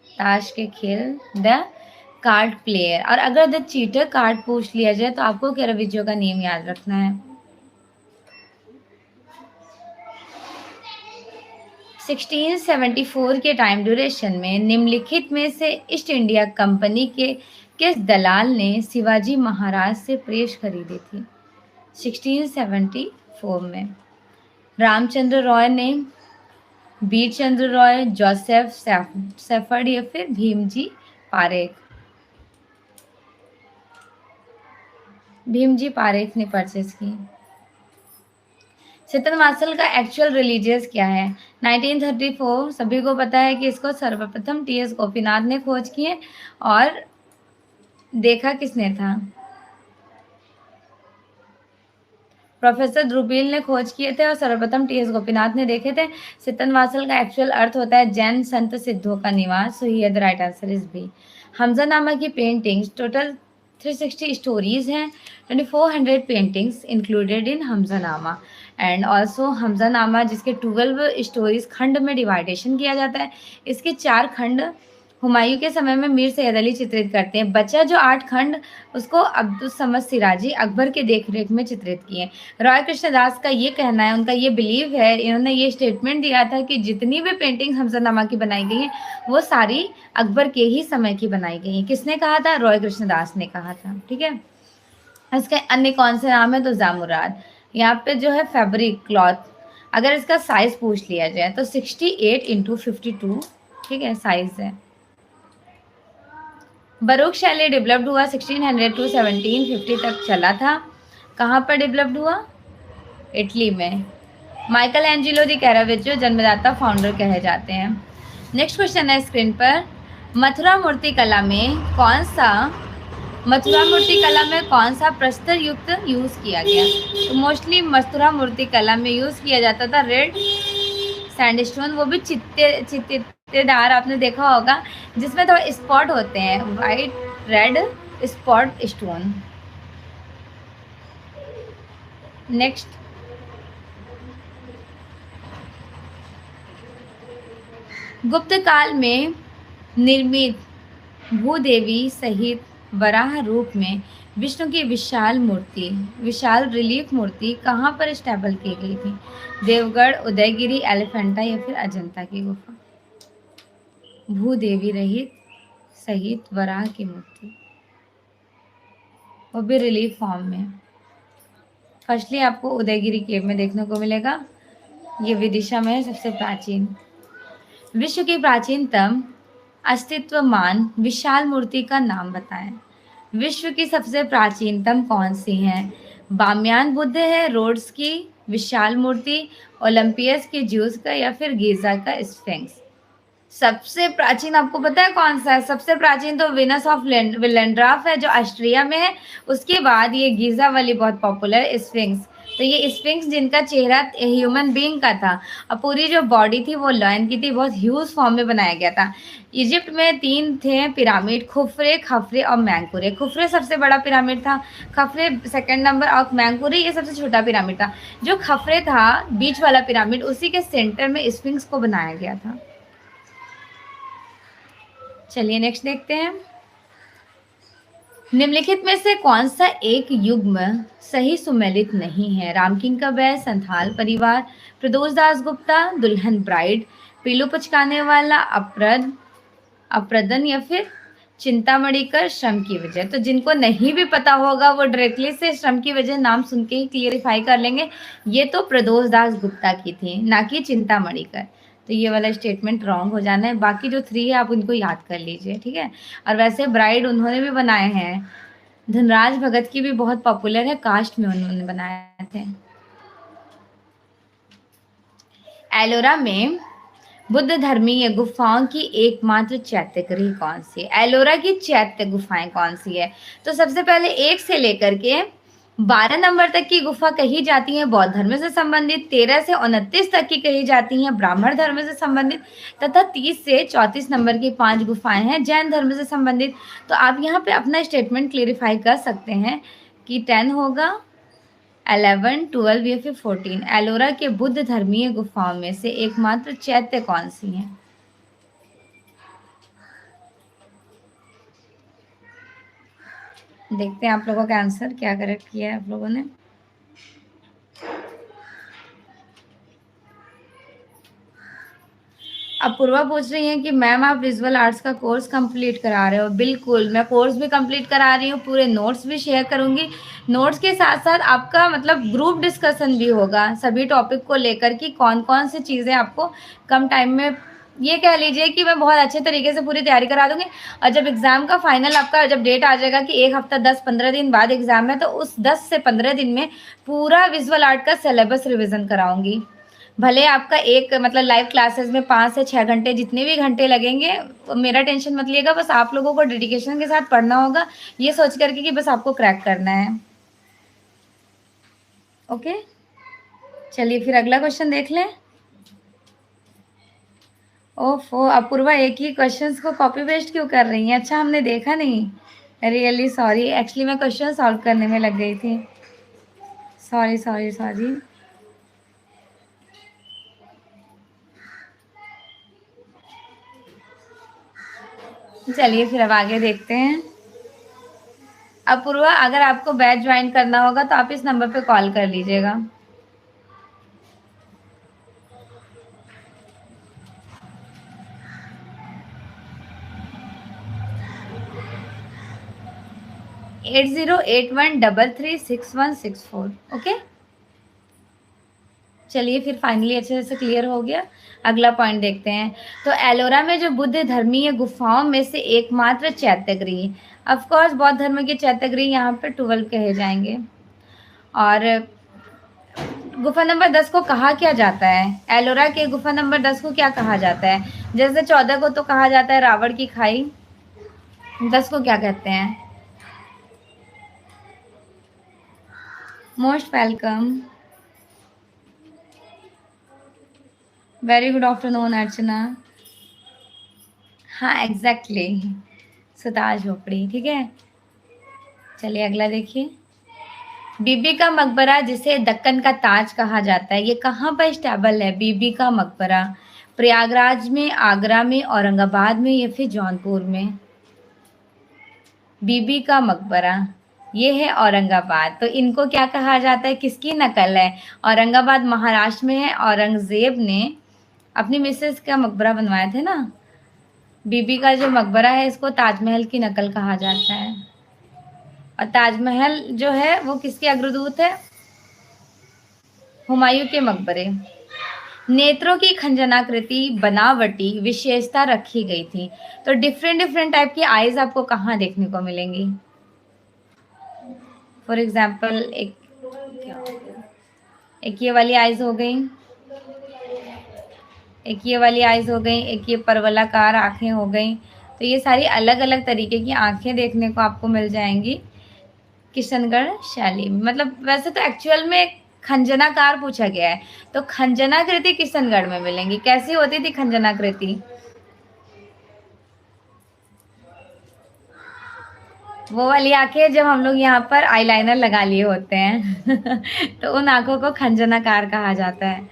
[SPEAKER 1] ताश के खेल, द कार्ड प्लेयर। और अगर द चीटर कार्ड पूछ लिया जाए तो आपको कैरावेजियो का नेम याद रखना है। 1674 के टाइम ड्यूरेशन में निम्नलिखित में से ईस्ट इंडिया कंपनी के किस दलाल ने शिवाजी महाराज से प्रेस खरीदी थी? 1674 में रामचंद्र रॉय ने, बीर चंद्र रॉय, जोसेफ सेफर्ड या फिर भीमजी पारेख? भीमजी पारेख ने परचेज की। शीतल मार्शल का एक्चुअल रिलीजियस क्या है? 1934, सभी को पता है कि इसको सर्वप्रथम टी.एस. गोपीनाथ ने खोज किए, और देखा किसने था? प्रोफेसर ध्रुवील ने खोज किए थे और सर्वप्रथम टी.एस. गोपीनाथ ने देखे थे। शीतल मार्शल का एक्चुअल अर्थ होता है जैन संत सिद्धों का निवास, so here the right answer is B. Hamzanama की पेंटिंग्स टोटल 360 स्टोरीज हैं, 2400 paintings included in Hamzanama, and also Hamzanama जिसके 12 स्टोरीज खंड में डिवाइडेशन किया जाता है, इसके 4 खंड हुमायूं के समय में मीर सैयद अली चित्रित करते हैं। बचा जो 8 खंड उसको अब्दुल समद सिराजी अकबर के देखरेख में चित्रित किए। रॉय कृष्णदास का ये कहना है, उनका ये बिलीव है, इन्होंने ये स्टेटमेंट दिया था कि जितनी भी पेंटिंग हमजानामा की बनाई गई हैं वो सारी अकबर के ही समय की बनाई गई हैं। किसने कहा था? रॉय कृष्णदास ने कहा था, ठीक है। इसके अन्य कौन से नाम है? तो जामुराद। यहाँ पे जो है फैब्रिक क्लॉथ, अगर इसका साइज पूछ लिया जाए तो 68x52, ठीक है, साइज है। बरूक शैली डेवलप्ड हुआ 1600 टू 1750 तक चला था। कहाँ पर डेवलप्ड हुआ? इटली में। माइकल एंजिलो दी कैरावेजियो जन्मदाता फाउंडर कहे जाते हैं। नेक्स्ट क्वेश्चन है स्क्रीन पर, मथुरा मूर्ति कला में कौन सा प्रस्तर युक्त यूज किया गया? तो मोस्टली मथुरा मूर्ति कला में यूज किया जाता था रेड सैंडस्टोन, वो भी चित्तेदार, आपने देखा होगा, जिसमें थोड़ा स्पॉट होते हैं, white red spot stone. Next, गुप्त काल में निर्मित भूदेवी सहित वराह रूप में विष्णु की विशाल रिलीफ मूर्ति कहाँ पर स्टैबल की गई थी? देवगढ़, उदयगिरी, एलिफेंटा या फिर अजंता की गुफा? भूदेवी रहित सहित वराह की मूर्ति, वो भी रिलीफ फॉर्म में। फर्स्टली आपको उदयगिरी केव में देखने को मिलेगा, ये विदिशा में है, सबसे प्राचीन। विश्व की प्राचीनतम अस्तित्वमान विशाल मूर्ति का नाम बताएं। विश्व की सबसे प्राचीनतम कौन सी है? बामियान बुद्ध है, रोड्स की विशाल मूर्ति, ओलंपियस की ज्यूस का या फिर गीजा का स्फिंक्स? सबसे प्राचीन आपको पता है कौन सा है? सबसे प्राचीन तो विनस ऑफ विलेंड्राफ है जो ऑस्ट्रिया में है। उसके बाद ये गीजा वाली बहुत पॉपुलर स्फिंक्स, तो ये स्फिंक्स जिनका चेहरा ह्यूमन बीइंग का था और पूरी जो बॉडी थी वो लायन की थी, बहुत ह्यूज फॉर्म में बनाया गया था। इजिप्ट में 3 थे पिरामिड, खुफरे, खफरे और मैंकुरे। खुफरे सबसे बड़ा पिरामिड था, खफरे सेकंड नंबर और मैंकुरे ये सबसे छोटा पिरामिड था। जो खफरे था बीच वाला पिरामिड, उसी के सेंटर में स्फिंक्स को बनाया गया था। चलिए नेक्स्ट देखते हैं। निम्नलिखित में से कौन सा एक युग्म सही सुमेलित नहीं है? रामकिंग का बैल, संथाल परिवार, प्रदोष दास गुप्ता, दुल्हन ब्राइड, पीलू पचकाने वाला, अप्रदन या फिर चिंतामणि कर श्रम की वजह। तो जिनको नहीं भी पता होगा वो डायरेक्टली से श्रम की वजह नाम सुन के ही क्लियरिफाई कर लेंगे। ये तो प्रदोष दास गुप्ता की थी, ना कि चिंतामणि कर। तो ये वाला स्टेटमेंट रॉन्ग हो जाना है। बाकी जो 3 है आप उनको याद कर लीजिए, ठीक है। और वैसे ब्राइड उन्होंने भी बनाए हैं, धनराज भगत की भी बहुत पॉपुलर है, कास्ट में उन्होंने बनाए थे। एलोरा में बुद्ध धर्मीय गुफाओं की एकमात्र चैत्य गृह कौन सी है? एलोरा की चैत्य गुफाएं कौन सी है? तो सबसे पहले 1 से लेकर के 12 नंबर तक की गुफा कही जाती है बौद्ध धर्म से संबंधित, 13 से 29 तक की कही जाती हैं ब्राह्मण धर्म से संबंधित, तथा 30 से 34 नंबर की 5 गुफाएं हैं जैन धर्म से संबंधित। तो आप यहाँ पे अपना स्टेटमेंट क्लियरिफाई कर सकते हैं कि 10 होगा, 11, 12 या फिर 14। एलोरा के बुद्ध धर्मीय गुफाओं में से एकमात्र चैत्य कौन सी है? देखते हैं आप लोगों का आंसर क्या करेक्ट किया है आप लोगों ने। अपूर्वा पूछ रही हैं कि मैम आप विजुअल आर्ट्स का कोर्स कंप्लीट करा रहे हो। बिल्कुल, मैं कोर्स भी कंप्लीट करा रही हूँ, पूरे नोट्स भी शेयर करूँगी। नोट्स के साथ साथ आपका मतलब ग्रुप डिस्कशन भी होगा सभी टॉपिक को लेकर कि कौन कौन सी चीज़ें आपको कम टाइम में, ये कह लीजिए कि मैं बहुत अच्छे तरीके से पूरी तैयारी करा दूंगी। और जब एग्ज़ाम का फाइनल आपका जब डेट आ जाएगा कि 1 हफ्ता 10-15 दिन बाद एग्ज़ाम है, तो उस 10 से 15 दिन में पूरा विजुअल आर्ट का सिलेबस रिविज़न कराऊंगी। भले आपका एक मतलब लाइव क्लासेस में 5 से 6 घंटे, जितने भी घंटे लगेंगे मेरा टेंशन मत लिएगा, बस आप लोगों को डेडिकेशन के साथ पढ़ना होगा, ये सोच करके कि बस आपको क्रैक करना है। ओके, चलिए फिर अगला क्वेश्चन देख लें। ओफो अपूर्वा, एक ही क्वेश्चंस को कॉपी पेस्ट क्यों कर रही हैं? अच्छा हमने देखा नहीं, रियली सॉरी, एक्चुअली मैं क्वेश्चन सॉल्व करने में लग गई थी। Sorry sorry sorry. चलिए फिर अब आगे देखते हैं। अपूर्वा, अगर आपको बैच ज्वाइन करना होगा तो आप इस नंबर पे कॉल कर लीजिएगा। एट 8081336164। ओके, चलिए फिर फाइनली अच्छे से क्लियर हो गया। अगला पॉइंट देखते हैं। तो एलोरा में जो बुद्ध धर्मीय गुफाओं में से एकमात्र चैत्यगृह, ऑफ कोर्स बौद्ध धर्म के चैत्यगृह यहाँ पे 12 कहे जाएंगे। और गुफा नंबर 10 को कहा क्या जाता है? एलोरा के गुफा नंबर 10 को क्या कहा जाता है? जैसे 14 को तो कहा जाता है रावण की खाई, 10 को क्या कहते हैं? Most welcome, very good afternoon Archana. हाँ एग्जैक्टली, सुताज झोपड़ी, ठीक है। चलिए अगला देखिए। बीबी का मकबरा जिसे दक्कन का ताज कहा जाता है, ये कहाँ पर स्टेबल है? बीबी का मकबरा प्रयागराज में, आगरा में, औरंगाबाद में या फिर जौनपुर में? बीबी का मकबरा ये है औरंगाबाद। तो इनको क्या कहा जाता है, किसकी नकल है? औरंगाबाद महाराष्ट्र में है। औरंगजेब ने अपनी मिसेस का मकबरा बनवाए थे ना। बीबी का जो मकबरा है इसको ताजमहल की नकल कहा जाता है। और ताजमहल जो है वो किसके अग्रदूत है? हुमायूं के मकबरे। नेत्रों की खंजनाकृति बनावटी विशेषता रखी गई थी। तो डिफरेंट डिफरेंट टाइप की आईज आपको कहाँ देखने को मिलेंगी? फॉर एग्जाम्पल एक ये वाली आईज हो गई, एक ये वाली आईज हो गई, एक ये परवलाकार आंखें हो गई। तो ये सारी अलग अलग तरीके की आंखें देखने को आपको मिल जाएंगी किशनगढ़ शैली में। मतलब वैसे तो एक्चुअल में खंजनाकार पूछा गया है, तो खंजनाकृति किशनगढ़ में मिलेंगी। कैसी होती थी खंजनाकृति? वो वाली आंखें जब हम लोग यहाँ पर आईलाइनर लगा लिए होते हैं तो उन आंखों को खंजनाकार कहा जाता है।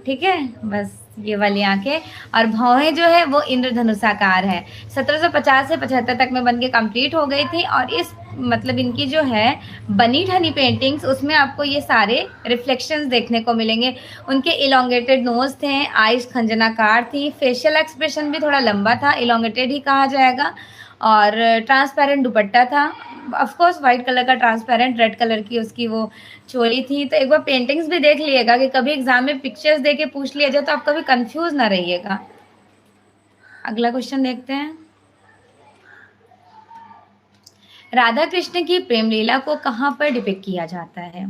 [SPEAKER 1] ठीक है, बस ये वाली आंखें। और भौहें जो है वो इंद्रधनुषाकार है। 1750 से 75 तक में बनके कंप्लीट हो गई थी। और इस मतलब इनकी जो है बनी ठनी पेंटिंग्स, उसमें आपको ये सारे रिफ्लेक्शंस देखने को मिलेंगे। उनके इलोंगेटेड नोज थे, आईज खंजनाकार थी, फेशियल एक्सप्रेशन भी थोड़ा लंबा था, इलोंगेटेड ही कहा जाएगा। और ट्रांसपेरेंट दुपट्टा था, ऑफ कोर्स वाइट कलर का ट्रांसपेरेंट, रेड कलर की उसकी वो चोली थी। तो एक बार पेंटिंग्स भी देख लिएगा कि कभी एग्जाम में पिक्चर्स देके पूछ लिया जाए तो आप कभी कंफ्यूज ना रहिएगा। अगला क्वेश्चन देखते हैं। राधा कृष्ण की प्रेम लीला को कहाँ पर डिपिक्ट किया जाता है?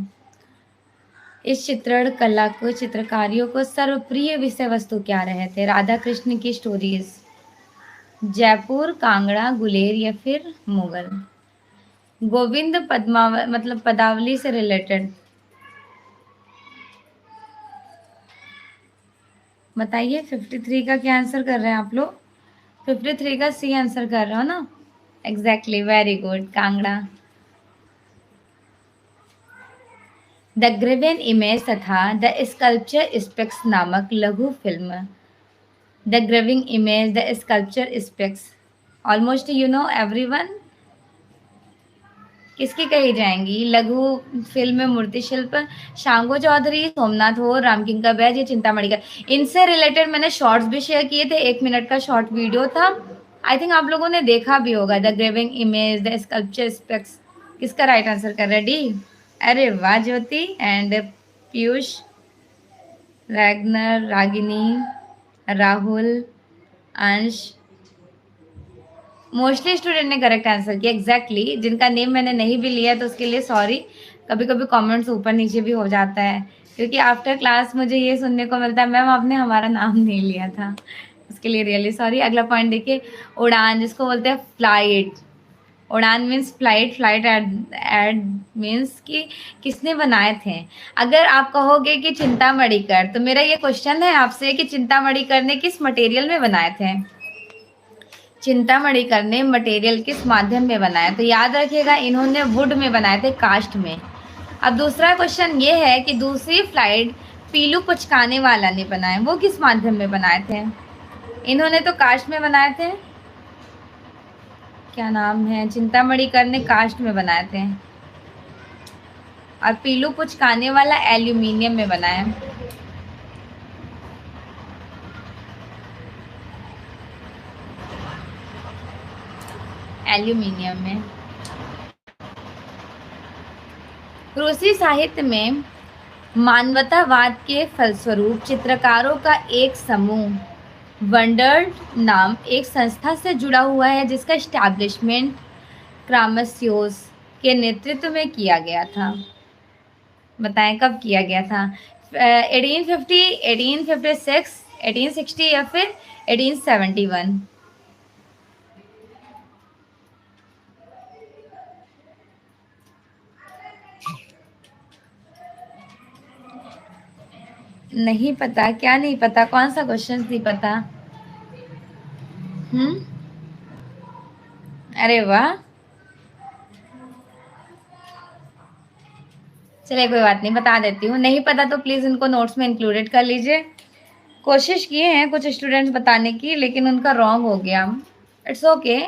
[SPEAKER 1] इस चित्रण कला को चित्रकारियों को सर्वप्रिय विषय वस्तु क्या रहे थे? राधा कृष्ण की स्टोरीज, जयपुर, कांगड़ा, गुलेर या फिर मुगल? गोविंद मतलब पदावली से रिलेटेड बताइए। 53 का क्या आंसर कर रहे हैं आप लोग? 53 का सी आंसर कर रहे हो ना? Exactly, very good, Kangra. The graven image तथा द स्कल्पचर स्पेक्स नामक लघु फिल्म। The graving image, the sculpture speaks, almost you know everyone. किसकी कही जाएंगी? लघु फिल्म में मूर्ति शिल्प शांगो चौधरी, सोमनाथ हो, रामकिंग का बैज, ये चिंतामणि का। इनसे रिलेटेड मैंने शॉर्ट्स भी शेयर किए थे, 1 मिनट का शॉर्ट वीडियो था, आई थिंक आप लोगों ने देखा भी होगा। The graving image, the sculpture speaks. किसका राइट आंसर कर रहे हैं? डी। अरे वाह Jyoti and Piyush, Ragnar, Ragini, Rahul, Ansh, mostly student ने करेक्ट आंसर किया। एग्जैक्टली, जिनका नेम मैंने नहीं भी लिया तो उसके लिए सॉरी। कभी कभी कमेंट्स ऊपर नीचे भी हो जाता है, क्योंकि आफ्टर क्लास मुझे ये सुनने को मिलता है मैम आपने हमारा नाम नहीं लिया था, उसके लिए रियली सॉरी। अगला पॉइंट देखिए, उड़ान जिसको बोलते हैं फ्लाइट। उड़ान मीन्स फ्लाइट, फ्लाइट एड मीन्स कि किसने बनाए थे? अगर आप कहोगे कि चिंतामणिकर, तो मेरा ये क्वेश्चन है आपसे कि चिंतामणिकर ने किस मटेरियल में बनाए थे? चिंतामणिकर ने मटेरियल किस माध्यम में बनाया? तो याद रखिएगा इन्होंने वुड में बनाए थे, कास्ट में। अब दूसरा क्वेश्चन ये है कि दूसरी फ्लाइट पीलू पुचकाने वाला ने बनाए, वो किस माध्यम में बनाए थे? इन्होंने तो कास्ट में बनाए थे, क्या नाम है, चिंतामणिकर ने कास्ट में बनाए थे, और पीलू पुचकाने वाला एल्यूमिनियम में बनाया। एल्यूमिनियम में। रूसी साहित्य में मानवतावाद के फलस्वरूप चित्रकारों का एक समूह वंडर्ड नाम एक संस्था से जुड़ा हुआ है, जिसका एस्टैब्लिशमेंट क्रामस्योस के नेतृत्व में किया गया था। बताएं कब किया गया था? 1850, 1856, 1860 या फिर 1871? नहीं पता? क्या नहीं पता? कौन सा क्वेश्चन नहीं पता? अरे वाह, चलिए कोई बात नहीं, बता देती हूँ। नहीं पता तो प्लीज़ इनको नोट्स में इंक्लूडेड कर लीजिए। कोशिश किए हैं कुछ स्टूडेंट्स बताने की, लेकिन उनका रॉन्ग हो गया। इट्स ओके,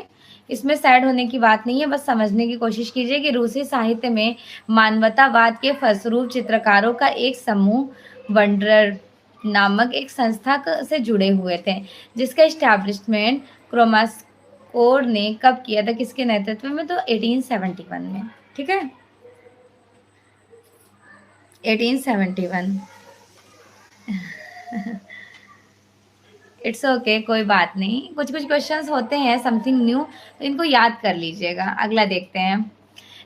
[SPEAKER 1] इसमें सैड होने की बात नहीं है, बस समझने की कोशिश कीजिए कि रूसी साहित्य में मानवतावाद के फलस्वरूप चित्रकारों का एक समूह वंडरर नामक एक संस्था से जुड़े हुए थे, जिसका एस्टैब्लिशमेंट क्रोमास्कोर ने कब किया था, किसके नेतृत्व में? तो 1871 में। ठीक है, 1871। इट्स ओके, कोई बात नहीं, कुछ कुछ क्वेश्चंस होते हैं समथिंग न्यू, तो इनको याद कर लीजिएगा। अगला देखते हैं।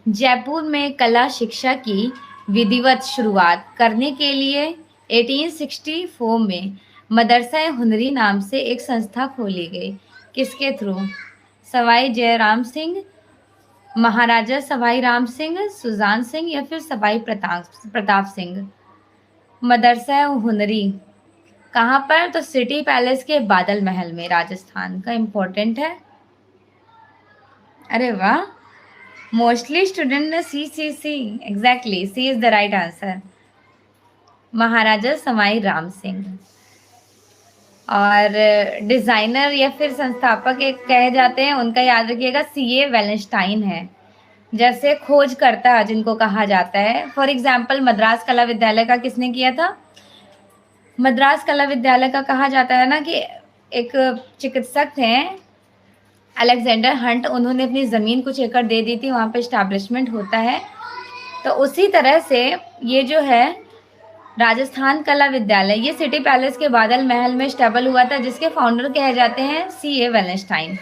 [SPEAKER 1] जयपुर में कला शिक्षा की विधिवत शुरुआत करने के लिए 1864 में मदरसा हुनरी नाम से एक संस्था खोली गई। किसके थ्रू? सवाई जयराम सिंह, महाराजा सवाई राम सिंह, सुजान सिंह या फिर सवाई प्रताप प्रताप सिंह। मदरसा हुनरी कहाँ पर? तो सिटी पैलेस के बादल महल में, राजस्थान का, इम्पोर्टेंट है। अरे वाह, मोस्टली स्टूडेंट ने C, exactly C is the right answer, Maharaja Sawai Ram Singh. और डिजाइनर या फिर संस्थापक एक कहे जाते हैं, उनका याद रखिएगा सीए वेलेंस्टाइन है। जैसे खोजकर्ता जिनको कहा जाता है, फॉर एग्जाम्पल मद्रास कला विद्यालय का किसने किया था? मद्रास कला विद्यालय का कहा जाता है ना कि एक चिकित्सक थे अलेक्जेंडर हंट, उन्होंने अपनी ज़मीन कुछ एकड़ दे दी थी, वहाँ पे इस्टेब्लिशमेंट होता है। तो उसी तरह से ये जो है राजस्थान कला विद्यालय, ये सिटी पैलेस के बादल महल में स्टेबल हुआ था, जिसके फाउंडर कहे जाते हैं सीए वेलेंस्टाइन।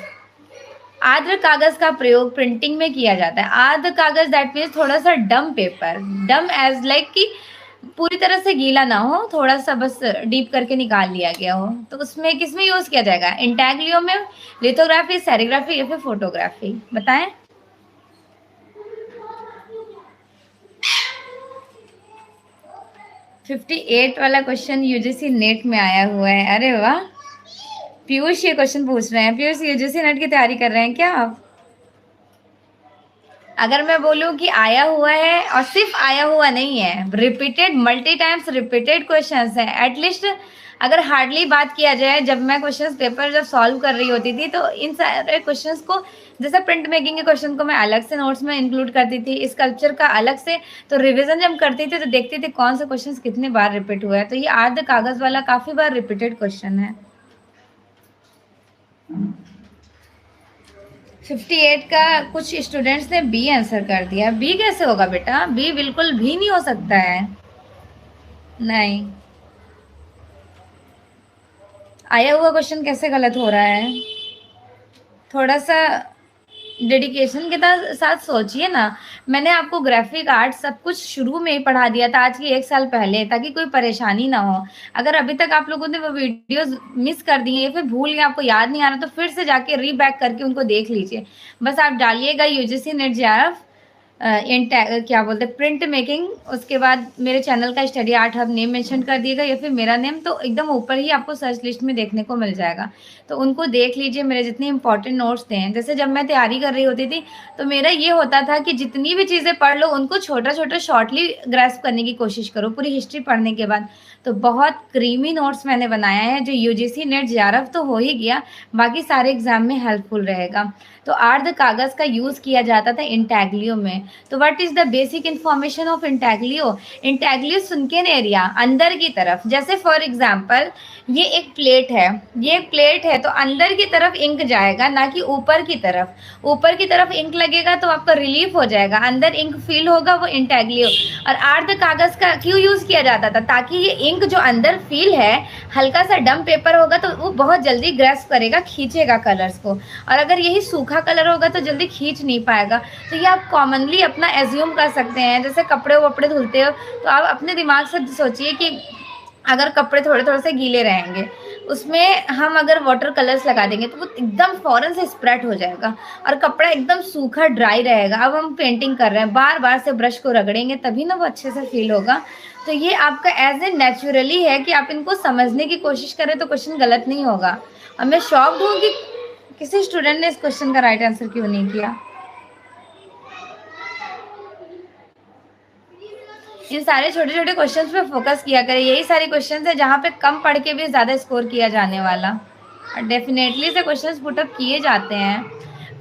[SPEAKER 1] आर्द्र कागज का प्रयोग प्रिंटिंग में किया जाता है। आर्द्र कागज दैट मीन्स थोड़ा सा डम पेपर, डम एज लाइक कि पूरी तरह से गीला ना हो, थोड़ा सा बस डीप करके निकाल लिया गया हो। तो उसमें किसमें यूज किया जाएगा? इंटैग्लियो में, लिथोग्राफी, सेरिग्राफी या फिर फोटोग्राफी? बताएं। फिफ्टी 58 वाला क्वेश्चन यूजीसी नेट में आया हुआ है। अरे वाह, पीयूष ये क्वेश्चन पूछ रहे हैं। पीयूष यूजीसी नेट की तैयारी कर रहे हैं क्या आप? अगर मैं बोलूं कि आया हुआ है, और सिर्फ आया हुआ नहीं है, repeated, multi times repeated questions हैं, एटलीस्ट अगर हार्डली बात किया जाए, जब मैं क्वेश्चंस पेपर जब सॉल्व कर रही होती थी तो इन सारे क्वेश्चंस को, जैसे प्रिंट मेकिंग के क्वेश्चन को मैं अलग से नोट्स में इंक्लूड करती थी, स्कल्पचर का अलग से, तो रिविजन जब करती थी तो देखती थी कौन सा क्वेश्चन कितने बार रिपीट हुआ है। तो ये आर्द्र कागज वाला काफी बार रिपीटेड क्वेश्चन है। 58 का कुछ स्टूडेंट्स ने बी आंसर कर दिया। बी कैसे होगा बेटा? बी बिल्कुल भी नहीं हो सकता है। नहीं, आया हुआ क्वेश्चन कैसे गलत हो रहा है? थोड़ा सा डेडिकेशन के साथ सोचिए ना। मैंने आपको ग्राफिक आर्ट सब कुछ शुरू में ही पढ़ा दिया था, आज की 1 साल पहले, ताकि कोई परेशानी ना हो। अगर अभी तक आप लोगों ने वो वीडियोस मिस कर दिए या फिर भूल गए, आपको याद नहीं आ रहा, तो फिर से जाके रीबैक करके उनको देख लीजिए। बस आप डालिएगा यूजीसी नेट जेआरएफ क्या बोलते हैं, प्रिंट मेकिंग, उसके बाद मेरे चैनल का study art hub name mention कर दिएगा या फिर मेरा नेम, तो एकदम ऊपर ही आपको सर्च लिस्ट में देखने को मिल जाएगा। तो उनको देख लीजिए, मेरे जितने इंपॉर्टेंट नोट्स थे। जैसे जब मैं तैयारी कर रही होती थी तो मेरा ये होता था कि जितनी भी चीज़ें पढ़ लो उनको छोटा छोटा शॉर्टली ग्रैस्प करने की कोशिश करो पूरी हिस्ट्री पढ़ने के बाद। तो बहुत क्रीमी नोट्स मैंने बनाया है, जो यूजीसी नेट जेआरएफ तो हो ही गया, बाकी सारे एग्जाम में हेल्पफुल रहेगा। तो आर्द्र कागज का यूज किया जाता था इंटैग्लियो में। तो what is the basic information of intaglio? Intaglio sunken area, अंदर की तरफ। जैसे फॉर एग्जांपल ये एक प्लेट है, ये एक प्लेट है, तो अंदर की तरफ इंक जाएगा, ना कि ऊपर की तरफ। ऊपर की तरफ इंक लगेगा तो आपका रिलीफ हो जाएगा, अंदर इंक फील होगा, वो इंटैग्लियो। और आर्द्र कागज का क्यों यूज किया जाता था? ताकि ये इंक जो अंदर फील है, हल्का सा डम पेपर होगा तो वो बहुत जल्दी ग्रेस्प करेगा, खींचेगा कलर्स को। और अगर यही सूखा कलर होगा तो जल्दी खींच नहीं पाएगा। तो ये आप कॉमनली अपना एज्यूम कर सकते हैं। जैसे कपड़े वपड़े धुलते हो तो आप अपने दिमाग से सोचिए कि अगर कपड़े थोड़े थोड़े से गीले रहेंगे, उसमें हम अगर वाटर कलर्स लगा देंगे तो वो एकदम फौरन से स्प्रेड हो जाएगा, और कपड़ा एकदम सूखा ड्राई रहेगा। अब हम पेंटिंग कर रहे हैं, बार बार से ब्रश को रगड़ेंगे तभी ना वो अच्छे से फील होगा। तो ये आपका एज ए नेचुरली है कि आप इनको समझने की कोशिश करें तो क्वेश्चन गलत नहीं होगा। और मैं शॉक्ड हूँ कि किसी स्टूडेंट ने इस क्वेश्चन का राइट आंसर क्यों नहीं किया। इन सारे छोटे छोटे क्वेश्चंस पे फोकस किया करें। यही सारे क्वेश्चंस है जहाँ पे कम पढ़ के भी ज़्यादा स्कोर किया जाने वाला, और डेफिनेटली से क्वेश्चंस पुटअप किए जाते हैं।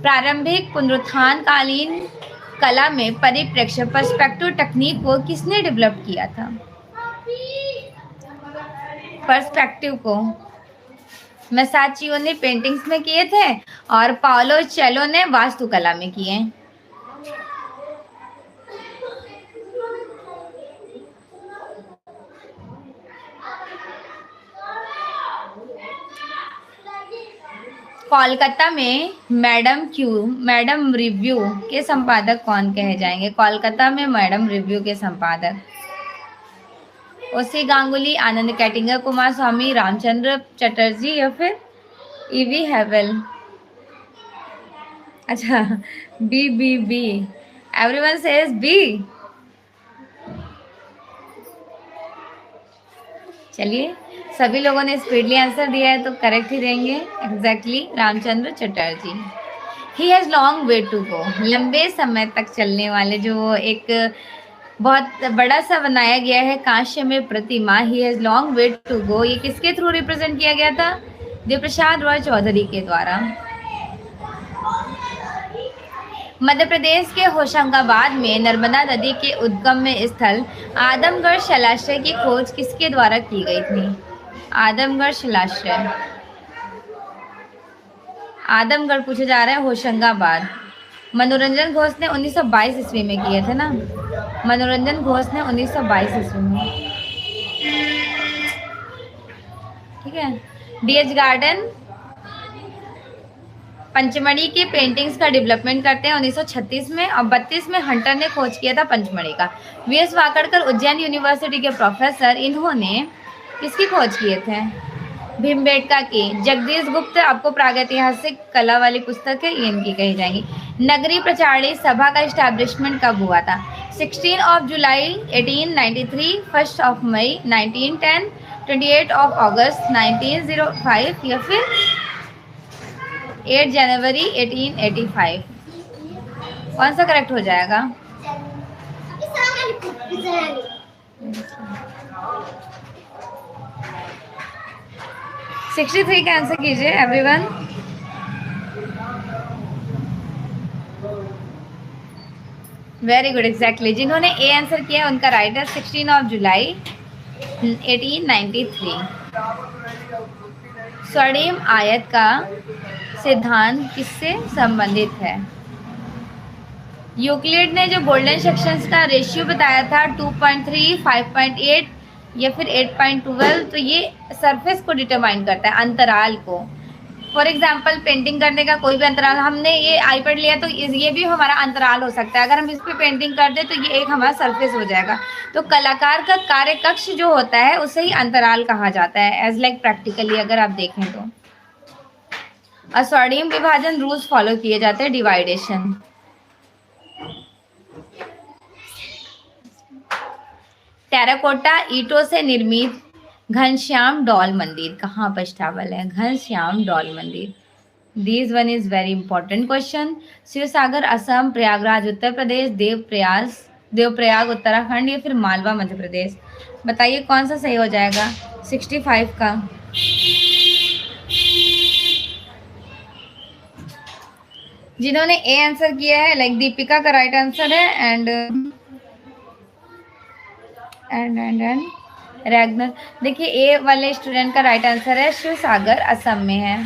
[SPEAKER 1] प्रारंभिक पुनरुत्थान कालीन कला में परिप्रेक्ष्य पर्सपेक्टिव टेक्निक को किसने डेवलप किया था? पर्सपेक्टिव को मैसाचियो ने पेंटिंग्स में किए थे और पाओलो चेलो ने वास्तुकला में किए। कोलकाता में मैडम रिव्यू के संपादक कौन कहे जाएंगे? कोलकाता में मैडम रिव्यू के संपादक ओसी गांगुली, आनंद कैटिंगर, कुमार स्वामी, रामचंद्र चटर्जी या फिर ईवी हेवल? अच्छा, B B B, everyone says B. चलिए, सभी लोगों ने स्पीडली आंसर दिया है तो करेक्ट ही देंगे। Exactly, Ramchandra Chatterjee. He has long way to go, लंबे समय तक चलने वाले जो एक बहुत बड़ा सा बनाया गया है कांस्य में प्रतिमा, ही has long way to go, ये किसके थ्रू रिप्रेजेंट किया गया था? देव प्रसाद रॉय चौधरी के द्वारा। मध्य प्रदेश के होशंगाबाद में नर्मदा नदी के उद्गम में स्थल आदमगढ़ जलाशय की खोज किसके द्वारा की गई थी? आदमगढ़ जलाशय, आदमगढ़ पूछे जा रहे हैं, होशंगाबाद। मनोरंजन घोष ने 1922 ईस्वी में किए थे ना, मनोरंजन घोष ने 1922 ईस्वी में। ठीक है। डीएच गार्डन पंचमढ़ी की पेंटिंग्स का डेवलपमेंट करते हैं 1936 में, और 32 में हंटर ने खोज किया था पंचमढ़ी का। वीएस वाकड़कर उज्जैन यूनिवर्सिटी के प्रोफेसर, इन्होंने किसकी खोज किए थे? भीमबेटका की। जगदीश गुप्त, आपको प्रागैतिहासिक कला वाली पुस्तक है, ये इनकी कही जाएंगी। नगरीय प्रचारणी सभा का इस्टेब्लिशमेंट कब हुआ था? 16 जुलाई 1893, 1 मई 1910, 28 अगस्त 1905 या फिर 8 जनवरी 1885। कौन सा करेक्ट हो जाएगा? 63 का आंसर कीजिए एवरीवन। Very good, exactly. जिन्होंने ए आंसर किया उनका राइट है 16 जुलाई 1893। स्वर्णिम आयत का सिद्धांत किससे संबंधित है? यूक्लिड ने जो गोल्डन सेक्शंस का रेशियो बताया था 2.3, 5.8 या फिर 8.12, तो ये सरफेस को डिटरमाइन करता है, अंतराल को। फॉर एग्जाम्पल पेंटिंग करने का कोई भी अंतराल, हमने ये आईपैड लिया तो ये भी हमारा अंतराल हो सकता है। अगर हम इस पर पेंटिंग कर दें तो ये एक हमारा सरफेस हो जाएगा। तो कलाकार का कार्य कक्ष जो होता है उसे ही अंतराल कहा जाता है, एज लाइक प्रैक्टिकली अगर आप देखें तो। स्वर्णिम विभाजन रूल्स फॉलो किए जाते हैं, डिवाइडेशन। टेराकोटा ईंटों से निर्मित घनश्याम डॉल मंदिर कहाँ पर स्टेबल है? घनश्याम डॉल मंदिर। This one is very important question. Shivsagar Assam, Prayagraj Uttar Pradesh, Devprayag Uttarakhand या फिर मालवा मध्य प्रदेश। बताइए कौन सा सही हो जाएगा 65 का? जिन्होंने ए आंसर किया है लाइक दीपिका का राइट आंसर है, एंड रैगनर। देखिए ए वाले स्टूडेंट का राइट आंसर है शिवसागर असम में है।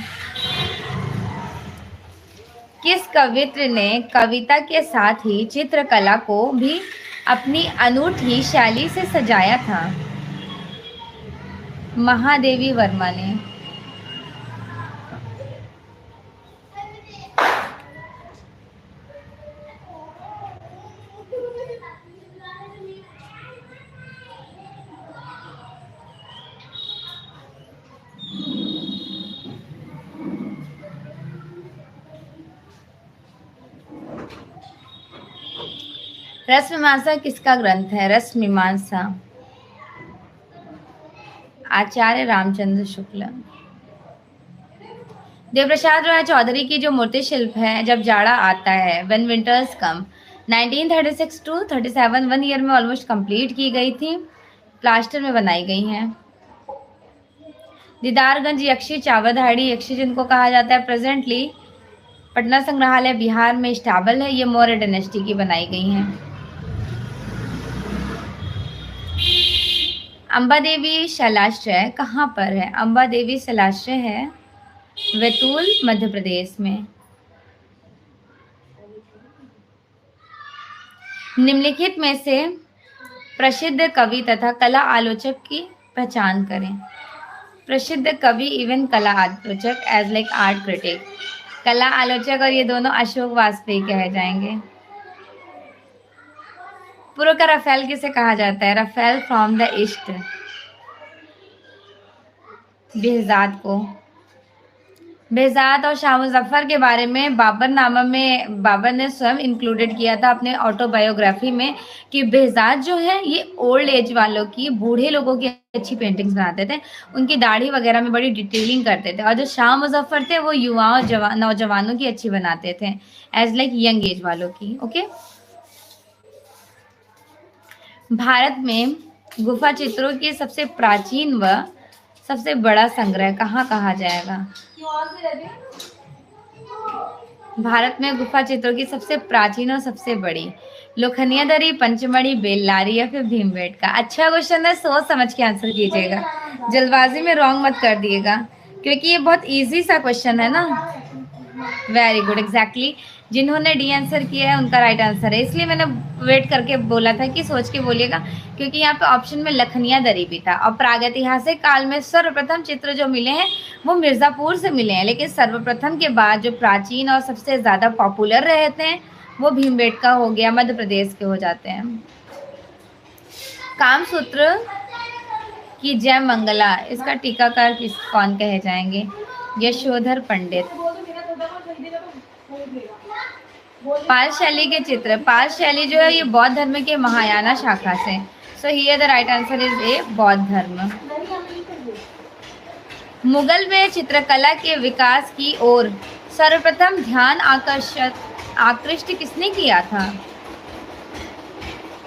[SPEAKER 1] किस कवित्र ने कविता के साथ ही चित्रकला को भी अपनी अनूठी शैली से सजाया था? महादेवी वर्मा ने। रसमीमांसा किसका ग्रंथ है? रसमीमांसा आचार्य रामचंद्र शुक्ल। देवप्रसाद रॉय चौधरी की जो मूर्ति शिल्प है जब जाड़ा आता है, when winters come, 1936 to 37, 1 year में ऑलमोस्ट कंप्लीट की गई थी, प्लास्टर में बनाई गई हैं। दीदारगंज यक्षी, चावरधाड़ी यक्षी जिनको कहा जाता है, प्रेजेंटली पटना संग्रहालय बिहार में स्टेबल है, ये मौर्य डायनेस्टी की बनाई गई हैं। अम्बा देवी शैलाश्रय कहाँ पर है? अम्बा देवी शैलाश्रय है बैतूल मध्य प्रदेश में। निम्नलिखित में से प्रसिद्ध कवि तथा कला आलोचक की पहचान करें। प्रसिद्ध कवि इवन कला आलोचक, एज लाइक आर्ट क्रिटिक। कला आलोचक और ये दोनों अशोक वाजपेयी कहे जाएंगे। पूर्व का रफेल किसे कहा जाता है? Raphael from the East, Behzad को। बेहजाद और शाह मुजफ्फर के बारे में बाबरनामा में बाबर ने स्वयं इंक्लूडेड किया था अपने ऑटोबायोग्राफी में कि बेहजाद जो है ये ओल्ड एज वालों की, बूढ़े लोगों की अच्छी पेंटिंग्स बनाते थे, उनकी दाढ़ी वगैरह में बड़ी डिटेलिंग करते थे। और जो शाह मुजफ्फर थे वो युवाओं नौजवानों की अच्छी बनाते थे, एज लाइक यंग एज वालों की। ओके, भारत में गुफा चित्रों की सबसे प्राचीन व सबसे बड़ा संग्रह कहाँ कहा जाएगा? भारत में गुफा चित्रों की सबसे प्राचीन और सबसे बड़ी, लोखंडिया दरी, पंचमढ़ी, बेल्लारी या फिर भीमबेटका? अच्छा क्वेश्चन है, सोच समझ के आंसर कीजिएगा, जल्दबाजी में रॉन्ग मत कर दिएगा, क्योंकि ये बहुत इजी सा क्वेश्चन है ना। Very good, exactly. जिन्होंने डी आंसर किया है उनका राइट आंसर है, इसलिए मैंने वेट करके बोला था कि सोच के बोलिएगा, क्योंकि यहाँ पे ऑप्शन में लखनिया दरी भी था। और प्रागैतिहासिक काल में सर्वप्रथम चित्र जो मिले हैं वो मिर्जापुर से मिले हैं, लेकिन सर्वप्रथम के बाद जो प्राचीन और सबसे ज्यादा पॉपुलर रहते हैं वो भीमबेटका हो गया, मध्य प्रदेश के हो जाते हैं। कामसूत्र की जय मंगला, इसका टीकाकार कौन कहे जाएंगे? यशोधर पंडित। पाल शैली के चित्र, पाल शैली जो है ये बौद्ध धर्म के महायाना शाखा से, सो here the right answer is a, बौद्ध धर्म। मुगल में चित्रकला के विकास की ओर सर्वप्रथम ध्यान आकृष्ट किसने किया था?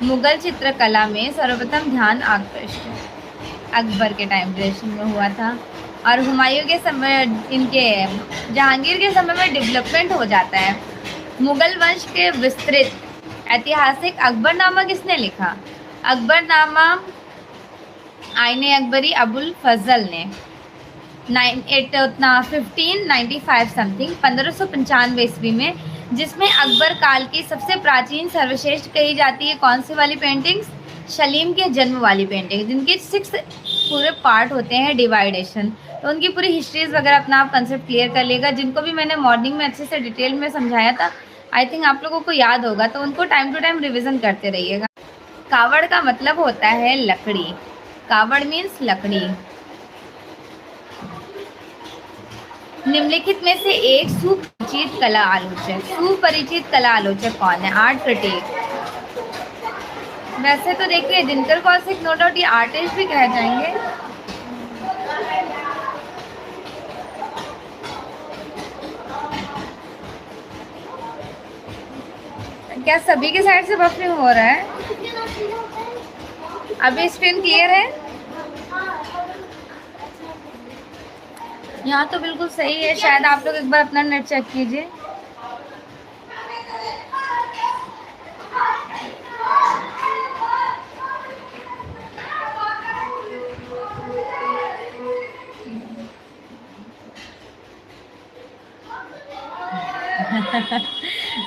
[SPEAKER 1] मुगल चित्रकला में सर्वप्रथम ध्यान आकृष्ट अकबर के टाइम ड्यूरेशन में हुआ था, और हुमायूं के समय, इनके जहांगीर के समय में डेवलपमेंट हो जाता है। मुगल वंश के विस्तृत ऐतिहासिक अकबरनामा किसने लिखा? अकबरनामा आईने अकबरी अबुल फजल ने 1595 समथिंग 1595 ईस्वी में, जिसमें अकबर काल की सबसे प्राचीन सर्वश्रेष्ठ कही जाती है कौन सी वाली पेंटिंग्स? सलीम के जन्म वाली पेंटिंग, जिनके 6 पूरे पार्ट होते हैं, डिवाइडेशन। तो उनकी पूरी हिस्ट्रीज वगैरह अपना आप कंसेप्ट क्लियर कर लेगा, जिनको भी मैंने मॉर्निंग में अच्छे से डिटेल में समझाया था, आई थिंक आप लोगों को याद होगा, तो उनको टाइम टू टाइम रिविजन करते रहिएगा। कावड़ का मतलब होता है लकड़ी, कावड़ मीन्स लकड़ी। निम्नलिखित में से एक सुपरिचित कला आलोचक कौन है? Art critic. वैसे तो देखिए दिनकर कौशिक नो डाउट ये आर्टिस्ट भी कह जाएंगे। क्या सभी के साइड से बफरिंग हो रहा है? अभी स्क्रीन क्लियर है? यहाँ तो बिल्कुल सही है, शायद आप लोग एक बार अपना नेट चेक कीजिए।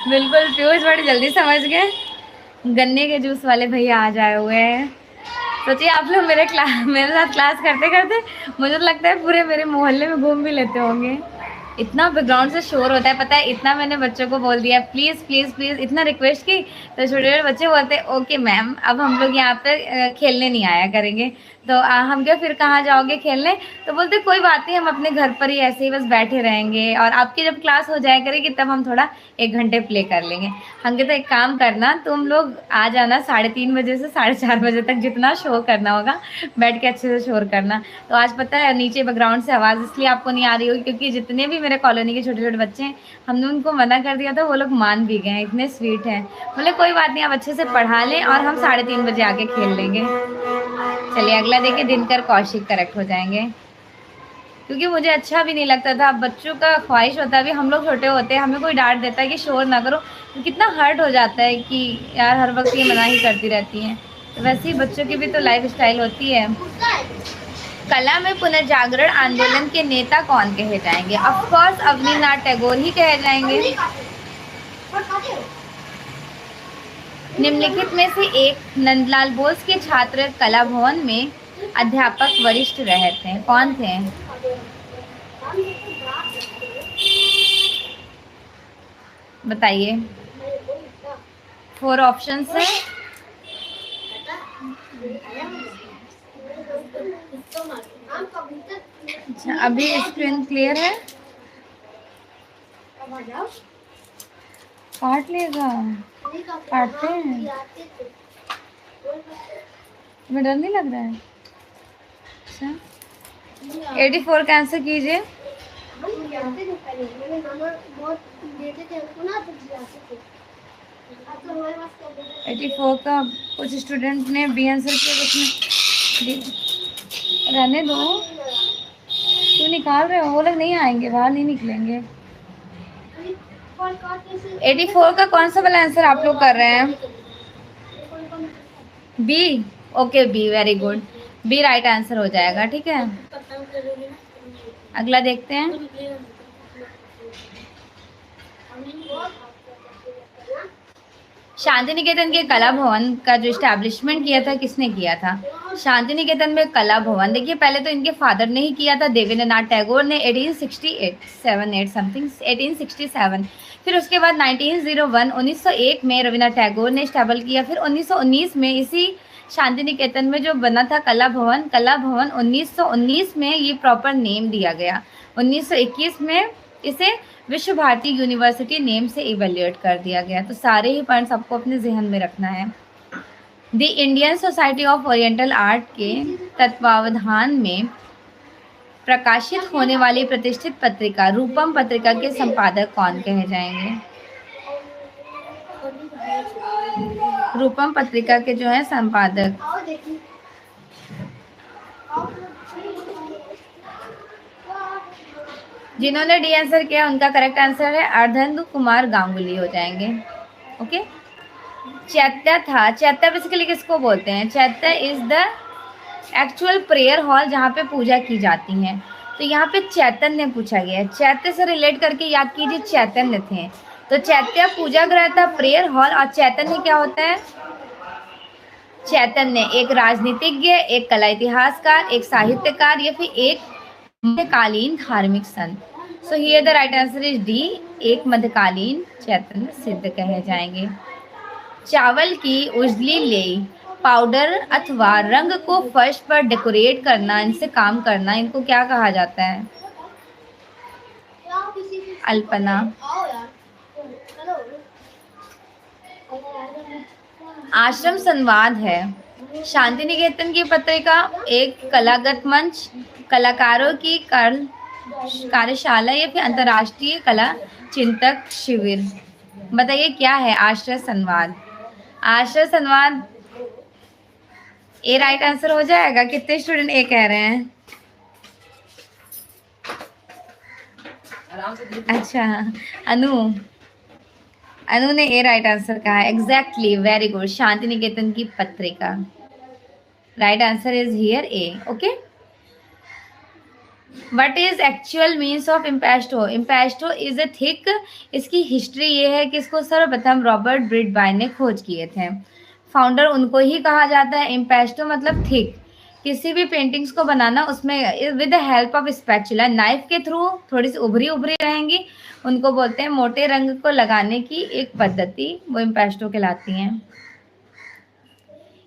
[SPEAKER 1] बिल्कुल पीयूष बड़ी जल्दी समझ गए, गन्ने के जूस वाले भैया आ जाए हुए हैं। सोचिए आप लोग मेरे साथ क्लास करते करते मुझे तो लगता है पूरे मेरे मोहल्ले में घूम भी लेते होंगे। इतना बैकग्राउंड से शोर होता है, पता है, इतना मैंने बच्चों को बोल दिया प्लीज़ प्लीज़ प्लीज़, इतना रिक्वेस्ट की, तो छोटे छोटे बच्चे बोलते हैं ओके मैम, अब हम लोग यहाँ पे खेलने नहीं आया करेंगे। तो हम क्या फिर कहाँ जाओगे खेलने? तो बोलते कोई बात नहीं, हम अपने घर पर ही ऐसे ही बस बैठे रहेंगे, और आपकी जब क्लास हो जाया करेगी तब हम थोड़ा 1 घंटे प्ले कर लेंगे। हम कहते एक काम करना, तुम लोग आ जाना 3:30 बजे से 4:30 बजे तक, जितना शोर करना होगा बैठ के अच्छे से शोर करना। तो आज पता है नीचे बैकग्राउंड से आवाज़ इसलिए आपको नहीं आ रही होगी क्योंकि जितने भी मेरे कॉलोनी के छोटे छोटे बच्चे हैं, हमने उनको मना कर दिया था, वो लोग मान भी गए, इतने स्वीट हैं। बोले कोई बात नहीं, आप अच्छे से पढ़ा लें और हम 3:30 बजे आके खेल लेंगे। चलिए अगला देखिए, दिनकर कौशिक करेक्ट हो जाएंगे, क्योंकि मुझे अच्छा भी नहीं लगता था। बच्चों का ख्वाहिश होता है, अभी हम लोग छोटे होते हैं, हमें कोई डांट देता है कि शोर ना करो, तो कितना हर्ट हो जाता है कि यार हर वक्त ये मना ही करती रहती हैं। तो वैसे ही बच्चों की भी तो लाइफ स्टाइल होती है। कला में पुनर्जागरण आंदोलन के नेता कौन कहे जाएंगे? ऑफ कोर्स अवनीनाथ टैगोर ही कहे जाएंगे। निम्नलिखित में से एक नंदलाल बोस के छात्र कला भवन में अध्यापक वरिष्ठ रहे थे, कौन थे? बताइए, 4 ऑप्शंस हैं। अच्छा, अभी स्क्रीन क्लियर है? काट लेगा, काटते हैं, तुम्हें डर नहीं लग रहा है? अच्छा 84 का आंसर कीजिए। 84 का कुछ स्टूडेंट ने बी आंसर किया, कुछ ने रहने दो, क्यों निकाल रहे हो? वो लोग नहीं आएंगे, बाहर नहीं निकलेंगे। 84 का कौन सा वाला आंसर आप लोग कर रहे हैं? B, okay B, very good, B right answer हो जाएगा। ठीक है, अगला देखते हैं। शांति निकेतन के कला भवन का जो इस्टेब्लिशमेंट किया था, किसने किया था? शांति निकेतन में कला भवन, देखिए पहले तो इनके फादर ने ही किया था, देवेंद्रनाथ टैगोर ने 1868 समथिंग 1867। फिर उसके बाद 1901 में रविन्द्रनाथ टैगोर ने स्टैबल किया। फिर 1919 में इसी शांति निकेतन में जो बना था कला भवन 1919 में ये प्रॉपर नेम दिया गया। 1921 में इसे विश्व भारती यूनिवर्सिटी नेम से इवेल्युएट कर दिया गया। तो सारे ही पॉइंट्स आपको अपने जहन में रखना है। The Indian society of oriental art के तत्वावधान में प्रकाशित होने वाली प्रतिष्ठित पत्रिका रूपम पत्रिका के संपादक कौन कहे जाएंगे? रूपम पत्रिका के जो है संपादक, जिन्होंने डी आंसर किया उनका करेक्ट आंसर है अर्धेंदु कुमार गांगुली हो जाएंगे। ओके, चैत्य था, चैत्य बेसिकली किसको बोलते हैं? चैत्य is the actual prayer hall जहाँ पे पूजा की जाती है। तो यहाँ पे चैतन्य पूछा गया है, चैत्य से रिलेट करके याद कीजिए चैतन्य थे। तो चैत्य पूजा गृह था, प्रेयर हॉल, और चैतन्य क्या होता है? चैतन्य एक राजनीतिज्ञ, एक कला इतिहासकार, एक साहित्यकार या फिर एक मध्यकालीन धार्मिक संत। सो here the right answer is D, एक मध्यकालीन चैतन्य सिद्ध कहे जाएंगे। चावल की उजली लेई पाउडर अथवा रंग को फर्श पर डेकोरेट करना, इनसे काम करना, इनको क्या कहा जाता है? अल्पना। आश्रम संवाद है शांति निकेतन की पत्रिका, एक कलागत मंच, कलाकारों की कार्यशाला या फिर अंतर्राष्ट्रीय कला चिंतक शिविर? बताइए क्या है आश्रय संवाद? आश्रय संवाद ए राइट आंसर हो जाएगा। कितने स्टूडेंट ए कह रहे हैं? अच्छा, अनु ने ए राइट आंसर कहा है। Exactly, very good, Shanti Niketan की पत्रिका। Right answer is here A. Okay, what is actual means of impasto? Impasto is a thick, इसकी हिस्ट्री ये है कि इसको सर्वप्रथम रॉबर्ट ब्रिडबाय ने खोज किए थे। फाउंडर उनको ही कहा जाता है। इम्पेस्टो मतलब थिक, किसी भी पेंटिंग्स को बनाना उसमें with the help of spatula, knife के थ्रू थोड़ी सी उभरी रहेंगी, उनको बोलते हैं। मोटे रंग को लगाने की एक पद्धति, वो इम्पेस्टो कहलाती हैं।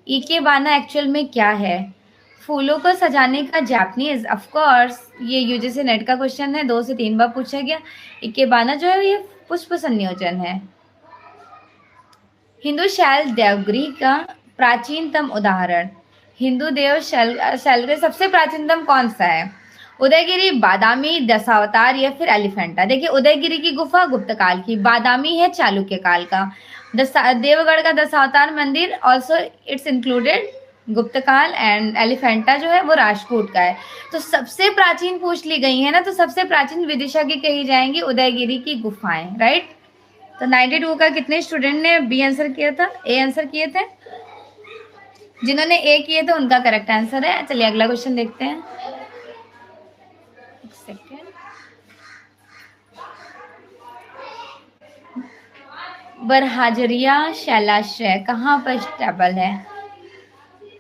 [SPEAKER 1] इकेबाना एक्चुअल में क्या है? फूलों को सजाने का जापानीज, ऑफ कोर्स ये यूजीसी नेट का क्वेश्चन है, 2 से 3 बार पूछा गया। इकेबाना जो है ये पुष्प संयोजन है। हिंदू शैल देवगिरी का प्राचीनतम उदाहरण? हिंदू देव शैलग्रीव सबसे प्राचीनतम कौन सा है? उदयगिरी, बादामी, दशावतार या फिर एलिफेंटा? देखिए उदयगिरी की गुफा गुप्त काल की, बादामी है चालुक्य काल का, देवगढ़ का दशावतार मंदिर ऑल्सो इट्स इंक्लूडेड गुप्त काल, एंड एलिफेंटा जो है वो राजपूत का है। तो सबसे प्राचीन पूछ ली गई है ना, तो सबसे प्राचीन विदिशा की कही जाएंगी उदयगिरी की गुफाएं। राइट, तो 92 का कितने स्टूडेंट ने बी आंसर किया था? ए आंसर किए थे। जिन्होंने ए किए थे उनका करेक्ट आंसर है। चलिए अगला क्वेश्चन देखते हैं। एक सेकेंड, बरहाजरिया शैलाश्रय कहाँ पर स्टेबल है?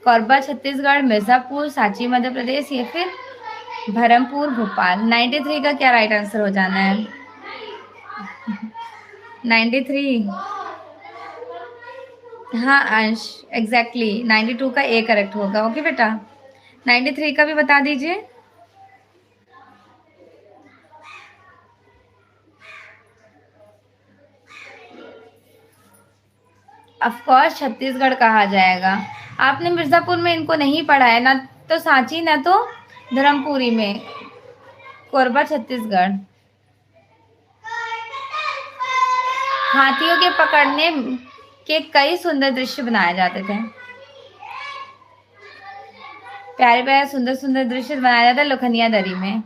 [SPEAKER 1] कोरबा छत्तीसगढ़, मिर्जापुर, सांची मध्य प्रदेश या फिर बहरमपुर भोपाल? 93 का क्या राइट आंसर हो जाना है? 93, हाँ अंश, एग्जैक्टली 92 का ए करेक्ट होगा। ओके बेटा, 93 का भी बता दीजिए। ऑफ कोर्स छत्तीसगढ़ कहा जाएगा। आपने मिर्जापुर में इनको नहीं पढ़ा है, ना तो सांची ना तो धर्मपुरी में। कोरबा छत्तीसगढ़। हाथियों के पकड़ने के कई सुंदर दृश्य बनाए जाते थे। प्यारे प्यारे सुंदर सुंदर दृश्य बनाया जाता है लोखंडिया दरी में।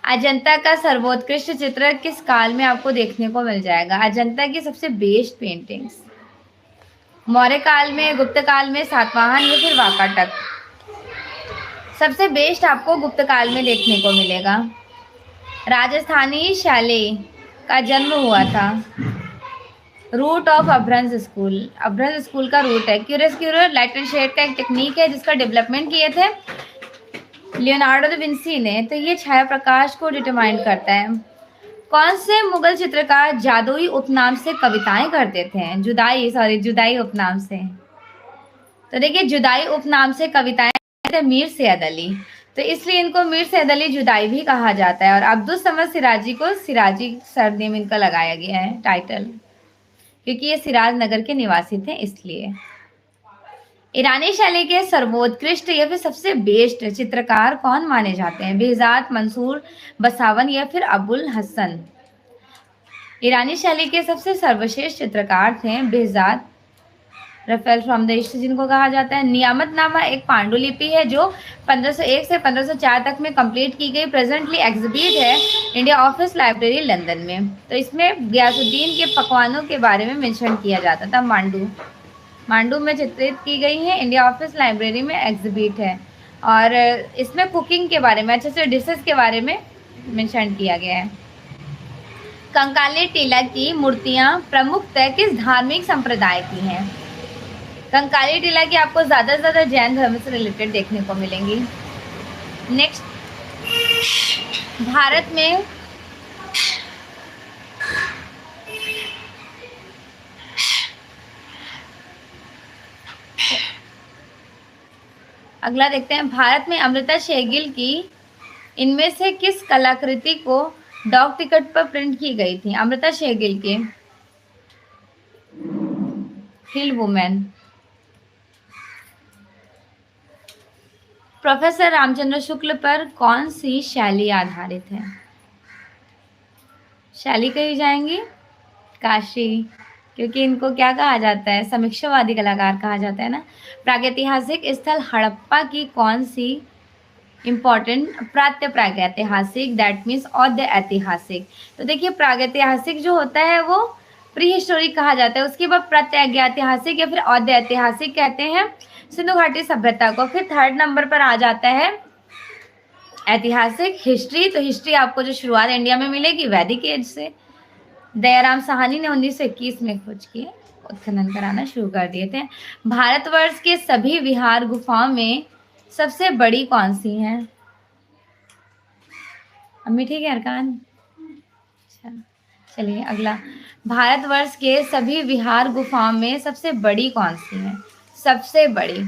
[SPEAKER 1] अजंता का सर्वोत्कृष्ट चित्र किस काल में आपको देखने को मिल जाएगा? अजंता की सबसे बेस्ट पेंटिंग्स मौर्य काल में, गुप्त काल में, सातवाहन या फिर वाकाटक। सबसे बेस्ट आपको गुप्त काल में देखने को मिलेगा। राजस्थानी शैली का जन्म हुआ था। रूट ऑफ अभ्रंश स्कूल, अभ्रंश स्कूल का रूट है। क्यूरसक्यूलर लाइट एंड शेड का एक टेक्निक है जिसका डेवलपमेंट किए थे लियोनार्डो दा विंसी ने। तो ये छाया प्रकाश को डिटरमाइन करता है। कौन से मुगल चित्रकार जादुई उपनाम से कविताएं करते थे? जुदाई उपनाम से। तो देखिए जुदाई उपनाम से कविताएं थे मीर सैयद अली, तो इसलिए इनको मीर सैयद अली जुदाई भी कहा जाता है। और अब्दुल समद सिराजी को सिराजी सरनेम इनका लगाया गया है टाइटल, क्योंकि ये सिराज नगर के निवासी थे इसलिए। ईरानी शैली के सर्वोत्कृष्ट या फिर सबसे बेस्ट चित्रकार कौन माने जाते हैं? बेहजाद, मंसूर, बसावन या फिर अबुल हसन। ईरानी शैली के सबसे सर्वश्रेष्ठ चित्रकार थे Behzad, Raphael from the East जिनको कहा जाता है। नियामतनामा एक पांडुलिपि है जो 1501 से 1504 तक में कंप्लीट की गई। प्रेजेंटली एग्जिबिट है इंडिया ऑफिस लाइब्रेरी लंदन में। तो इसमें गयासुद्दीन के पकवानों के बारे में मेंशन किया जाता था। मांडू में चित्रित की गई है, इंडिया ऑफिस लाइब्रेरी में एग्जिबिट है। और इसमें कुकिंग के बारे में, अच्छे अच्छे डिशेस के बारे में मेंशन किया गया है। कंकाली टीला की मूर्तियां प्रमुखतः किस धार्मिक संप्रदाय की हैं? कंकाली टीला की आपको ज़्यादा से ज़्यादा जैन धर्म से रिलेटेड देखने को मिलेंगी। नेक्स्ट, भारत में अगला देखते हैं। भारत में अमृता शेरगिल की इनमें से किस कलाकृति को डाक टिकट पर प्रिंट की गई थी? अमृता शेरगिल के हिल वुमेन। प्रोफेसर रामचंद्र शुक्ल पर कौन सी शैली आधारित है? शैली कही जाएंगी काशी, क्योंकि इनको क्या कहा जाता है? समीक्षावादी कलाकार कहा जाता है ना। प्रागैतिहासिक स्थल हड़प्पा की कौन सी इम्पॉर्टेंट प्रागैतिहासिक दैट मीन्स औद्य ऐतिहासिक। तो देखिए प्रागैतिहासिक जो होता है वो प्री हिस्टोरिक कहा जाता है, उसके बाद प्रागैतिहासिक या फिर औद्य ऐतिहासिक कहते हैं सिंधु घाटी सभ्यता को। फिर थर्ड नंबर पर आ जाता है ऐतिहासिक हिस्ट्री। तो हिस्ट्री आपको जो शुरुआत इंडिया में मिलेगी वैदिक एज से। दयाराम साहनी ने 1921 में खोज किए, उत्खनन कराना शुरू कर दिए थे। भारतवर्ष के सभी विहार गुफाओं में सबसे बड़ी कौन सी है? अम्मी ठीक है अरकान? अच्छा चलिए अगला। भारतवर्ष के सभी विहार गुफाओं में सबसे बड़ी कौन सी है? सबसे बड़ी,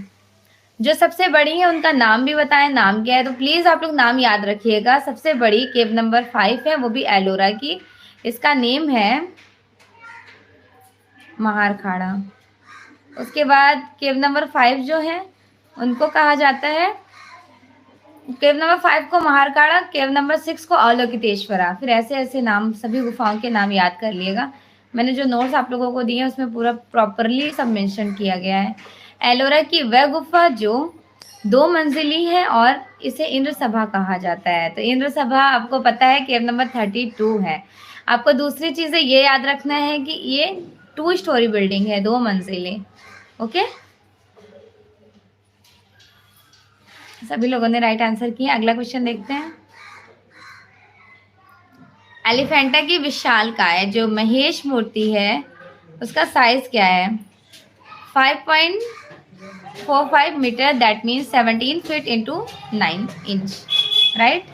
[SPEAKER 1] जो सबसे बड़ी है उनका नाम भी बताएं, नाम क्या है? तो प्लीज आप लोग नाम याद रखिएगा। सबसे बड़ी केव नंबर 5 है, वो भी एलोरा की। इसका नेम है महारखाड़ा। उसके बाद केव नंबर 5 जो है उनको कहा जाता है, केव नंबर 5 को महारखाड़ा, केव नंबर 6 को अवलोकितेश्वरा। फिर ऐसे ऐसे नाम, सभी गुफाओं के नाम याद कर लिएगा। मैंने जो नोट्स आप लोगों को दिए हैं उसमें पूरा प्रॉपरली सब मेंशन किया गया है। एलोरा की वह गुफा जो 2 मंजिली है और इसे इंद्र सभा कहा जाता है। तो इंद्र सभा आपको पता है केव नंबर 32 है। आपको दूसरी चीज़ें ये याद रखना है कि ये 2 स्टोरी बिल्डिंग है, 2 मंजिले। ओके, सभी लोगों ने राइट आंसर किया। अगला क्वेश्चन देखते हैं। एलिफेंटा की विशालकाय जो महेश मूर्ति है उसका साइज क्या है? 5.45 metre, that means 17 feet into 9 inch, right?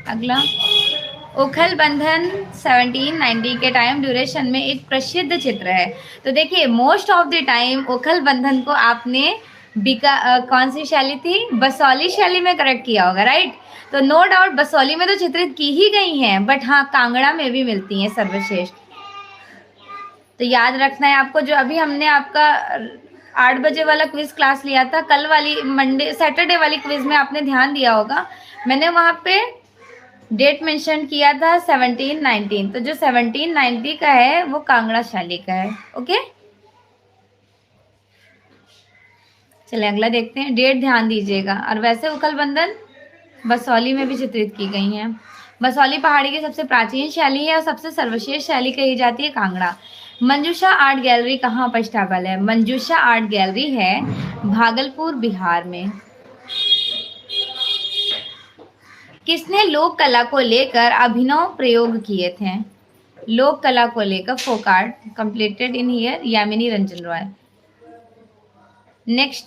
[SPEAKER 1] अगला, उखल बंधन 1790 के टाइम ड्यूरेशन में एक प्रसिद्ध चित्र है। तो देखिए मोस्ट ऑफ द टाइम उखल बंधन को आपने कौन सी शैली थी? बसौली शैली में करेक्ट किया होगा, राइट। तो नो डाउट बसौली में तो चित्रित की ही गई हैं, बट हाँ कांगड़ा में भी मिलती हैं सर्वश्रेष्ठ। तो याद रखना है आपको, जो अभी हमने आपका 8 बजे वाला क्विज क्लास लिया था, कल वाली सैटरडे वाली क्विज में आपने ध्यान दिया होगा, मैंने वहां पे डेट मेंशन किया था 1719। तो जो 1790 का है वो कांगड़ा शैली का है। ओके, चलिए अगला देखते हैं। डेट ध्यान दीजिएगा। और वैसे उखल बंधन बसौली में भी चित्रित की गई हैं। बसौली पहाड़ी की सबसे प्राचीन शैली है और सबसे सर्वश्रेष्ठ शैली कही जाती है कांगड़ा। मंजूषा आर्ट गैलरी कहाँ पर स्टेबल है? मंजूषा आर्ट गैलरी है भागलपुर, बिहार में। किसने लोक कला को लेकर अभिनव प्रयोग किए थे? लोक कला को लेकर folk art completed in year Yamini Ranjan Roy. Next,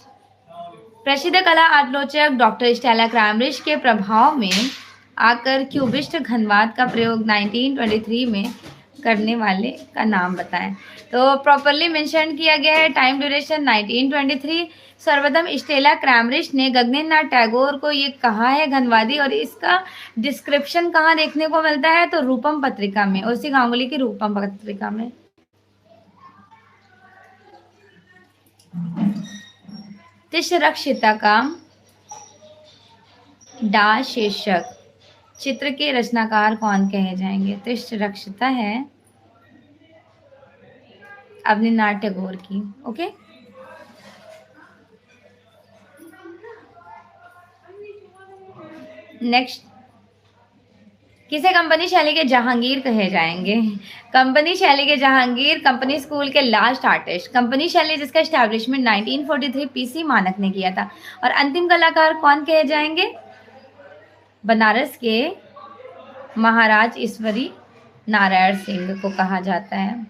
[SPEAKER 1] प्रसिद्ध कला आलोचक डॉक्टर स्टेला क्रैमरिज के प्रभाव में आकर क्यूबिस्ट घनवाद का प्रयोग 1923 में करने वाले का नाम बताएं। तो प्रॉपरली मेंशन किया गया है टाइम ड्यूरेशन 1923। सर्वप्रथम स्टेला क्रैमरिज ने गगनेन्द्र नाथ टैगोर को ये कहा है घनवादी, और इसका डिस्क्रिप्शन कहाँ देखने को मिलता है? तो रूपम पत्रिका में, उसी गांगुली की रूपम पत्रिका में। तिष्ठरक्षिता का डा शीर्षक चित्र के रचनाकार कौन कहे जाएंगे? तिष्ठरक्षिता है अवनीन्द्रनाथ टैगोर की। ओके, नेक्स्ट, किसे कंपनी शैली के जहांगीर कहे जाएंगे? कंपनी शैली के जहांगीर कंपनी स्कूल के लास्ट आर्टिस्ट। कंपनी शैली जिसका एस्टैब्लिशमेंट 1943 पीसी मानक ने किया था। और अंतिम कलाकार कौन कहे जाएंगे? बनारस के महाराज ईश्वरी नारायण सिंह को कहा जाता है।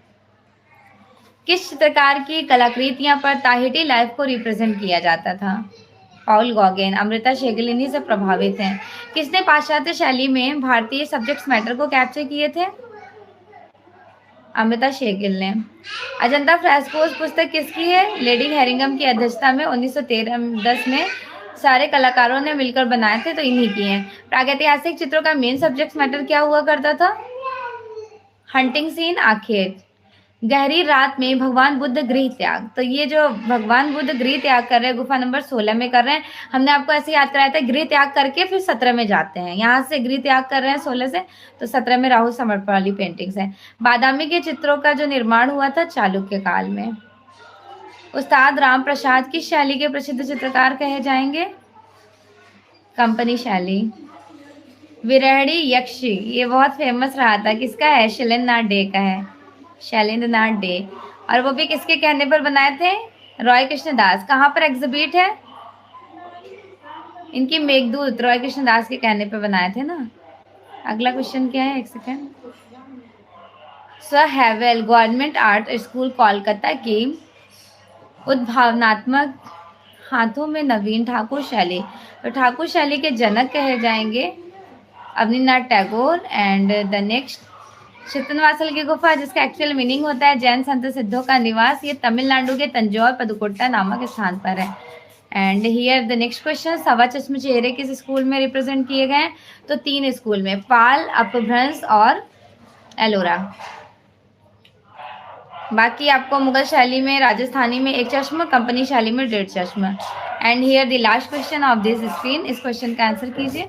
[SPEAKER 1] किस चित्रकार की कलाकृतियां पर ताहिती लाइफ को रिप्रेजेंट किया जाता था? पॉल गॉगेन, अमृता शेगिल इन्हीं से प्रभावित हैं। किसने पाश्चात्य शैली में भारतीय सब्जेक्ट्स मैटर को कैप्चर किए थे? अमृता शेगिल ने। अजंता फ्रेस्कोस पुस्तक किसकी है? लेडी हेरिंगम की अध्यक्षता में 1913-10 में सारे कलाकारों ने मिलकर बनाए थे, तो इन्हीं की हैं। प्रागैतिहासिक चित्रों का मेन सब्जेक्ट मैटर क्या हुआ करता था? हंटिंग सीन, आखेट। गहरी रात में भगवान बुद्ध गृह त्याग। तो ये जो भगवान बुद्ध गृह त्याग कर रहे हैं गुफा नंबर 16 में कर रहे हैं। हमने आपको ऐसे याद कराया था, गृह त्याग करके फिर 17 में जाते हैं। यहाँ से गृह त्याग कर रहे हैं 16 से, तो 17 में राहु समर्पण वाली पेंटिंग्स है। बादामी के चित्रों का जो निर्माण हुआ था चालुक्य काल में। उस्ताद राम प्रसाद किस शैली के प्रसिद्ध चित्रकार कहे जाएंगे? कंपनी शैली। विरहड़ी यक्षी, ये बहुत फेमस रहा था, किसका है? शैलेंद्रनाथ डे का है, शैलेंद्रनाथ डे। और वो भी किसके कहने पर बनाए थे? रॉय कृष्णदास। कहाँ पर एग्जिबिट है इनकी? मेघदूत, रॉय कृष्णदास के कहने पर बनाए थे ना। अगला क्वेश्चन क्या है? एक second. Sir हैवेल government art school Kolkata की उद्भावनात्मक हाथों में नवीन ठाकुर शैली, तो ठाकुर शैली के जनक कहे जाएंगे Abanindranath Tagore. And the next, Sittanavasal की गुफा जिसका एक्चुअल मीनिंग होता है जैन संत सिद्धों का निवास, ये तमिलनाडु के तंजौर पदुकोट्टा नामक स्थान पर है। And here the next question, सवा चश्मे चेहरे किस स्कूल में रिप्रेजेंट किए गए? तो 3 स्कूल में, पाल, अपभ्रंश और एलोरा। बाकी आपको मुगल शैली में, राजस्थानी में 1 चश्मा, कंपनी शैली में 1.5 चश्मा। And here the last question of this screen, इस क्वेश्चन का आंसर कीजिए।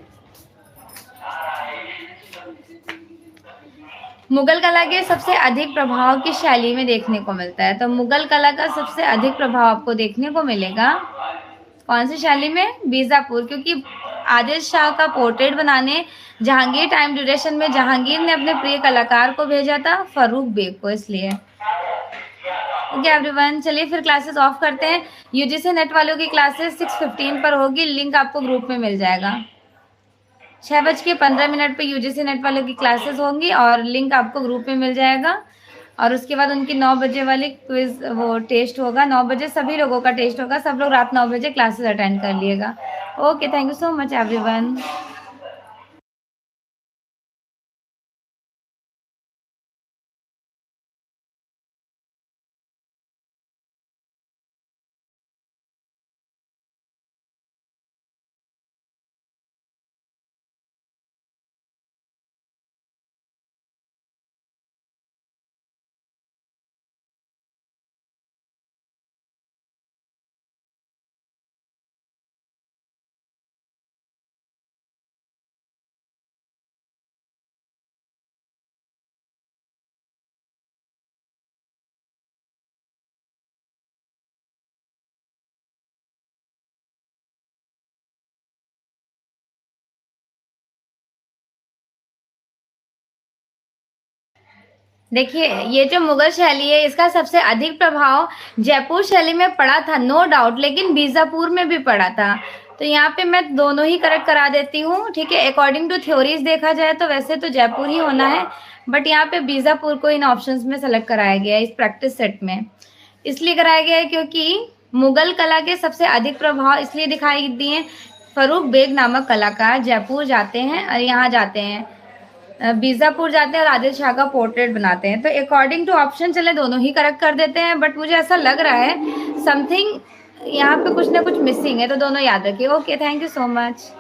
[SPEAKER 1] मुगल कला के सबसे अधिक प्रभाव किस शैली में देखने को मिलता है? तो मुगल कला का सबसे अधिक प्रभाव आपको देखने को मिलेगा कौन सी शैली में? बीजापुर, क्योंकि आदिल शाह का पोर्ट्रेट बनाने जहांगीर टाइम ड्यूरेशन में जहांगीर ने अपने प्रिय कलाकार को भेजा था, फरूख बेग को, इसलिए। ओके एवरीवन, चलिए फिर क्लासेस ऑफ करते हैं। यूजीसी नेट वालों की क्लासेस 6:15 पर होगी, लिंक आपको ग्रुप में मिल जाएगा। 6:15 पे यूजीसी नेट वालों की क्लासेस होंगी और लिंक आपको ग्रुप में मिल जाएगा। और उसके बाद उनकी 9 बजे वाली क्विज वो टेस्ट होगा, 9 बजे सभी लोगों का टेस्ट होगा। सब लोग रात 9 बजे क्लासेस अटेंड कर लिएगा। Okay, thank you so much everyone. देखिए, ये जो मुगल शैली है इसका सबसे अधिक प्रभाव जयपुर शैली में पड़ा था, नो डाउट, लेकिन बीजापुर में भी पड़ा था। तो यहाँ पे मैं दोनों ही करेक्ट करा देती हूँ, ठीक है। अकॉर्डिंग टू थ्योरीज देखा जाए तो वैसे तो जयपुर ही होना है, बट यहाँ पे बीजापुर को इन ऑप्शंस में सेलेक्ट कराया गया है इस प्रैक्टिस सेट में। इसलिए कराया गया है क्योंकि मुगल कला के सबसे अधिक प्रभाव इसलिए दिखाई दिए, फरूख बेग नामक कलाकार जयपुर जाते हैं और यहाँ जाते हैं, बीजापुर जाते हैं और आदिल शाह का पोर्ट्रेट बनाते हैं। तो अकॉर्डिंग टू ऑप्शन चले दोनों ही करेक्ट कर देते हैं, बट मुझे ऐसा लग रहा है समथिंग यहाँ पे कुछ ना कुछ मिसिंग है, तो दोनों याद रखिए। Okay, thank you so much.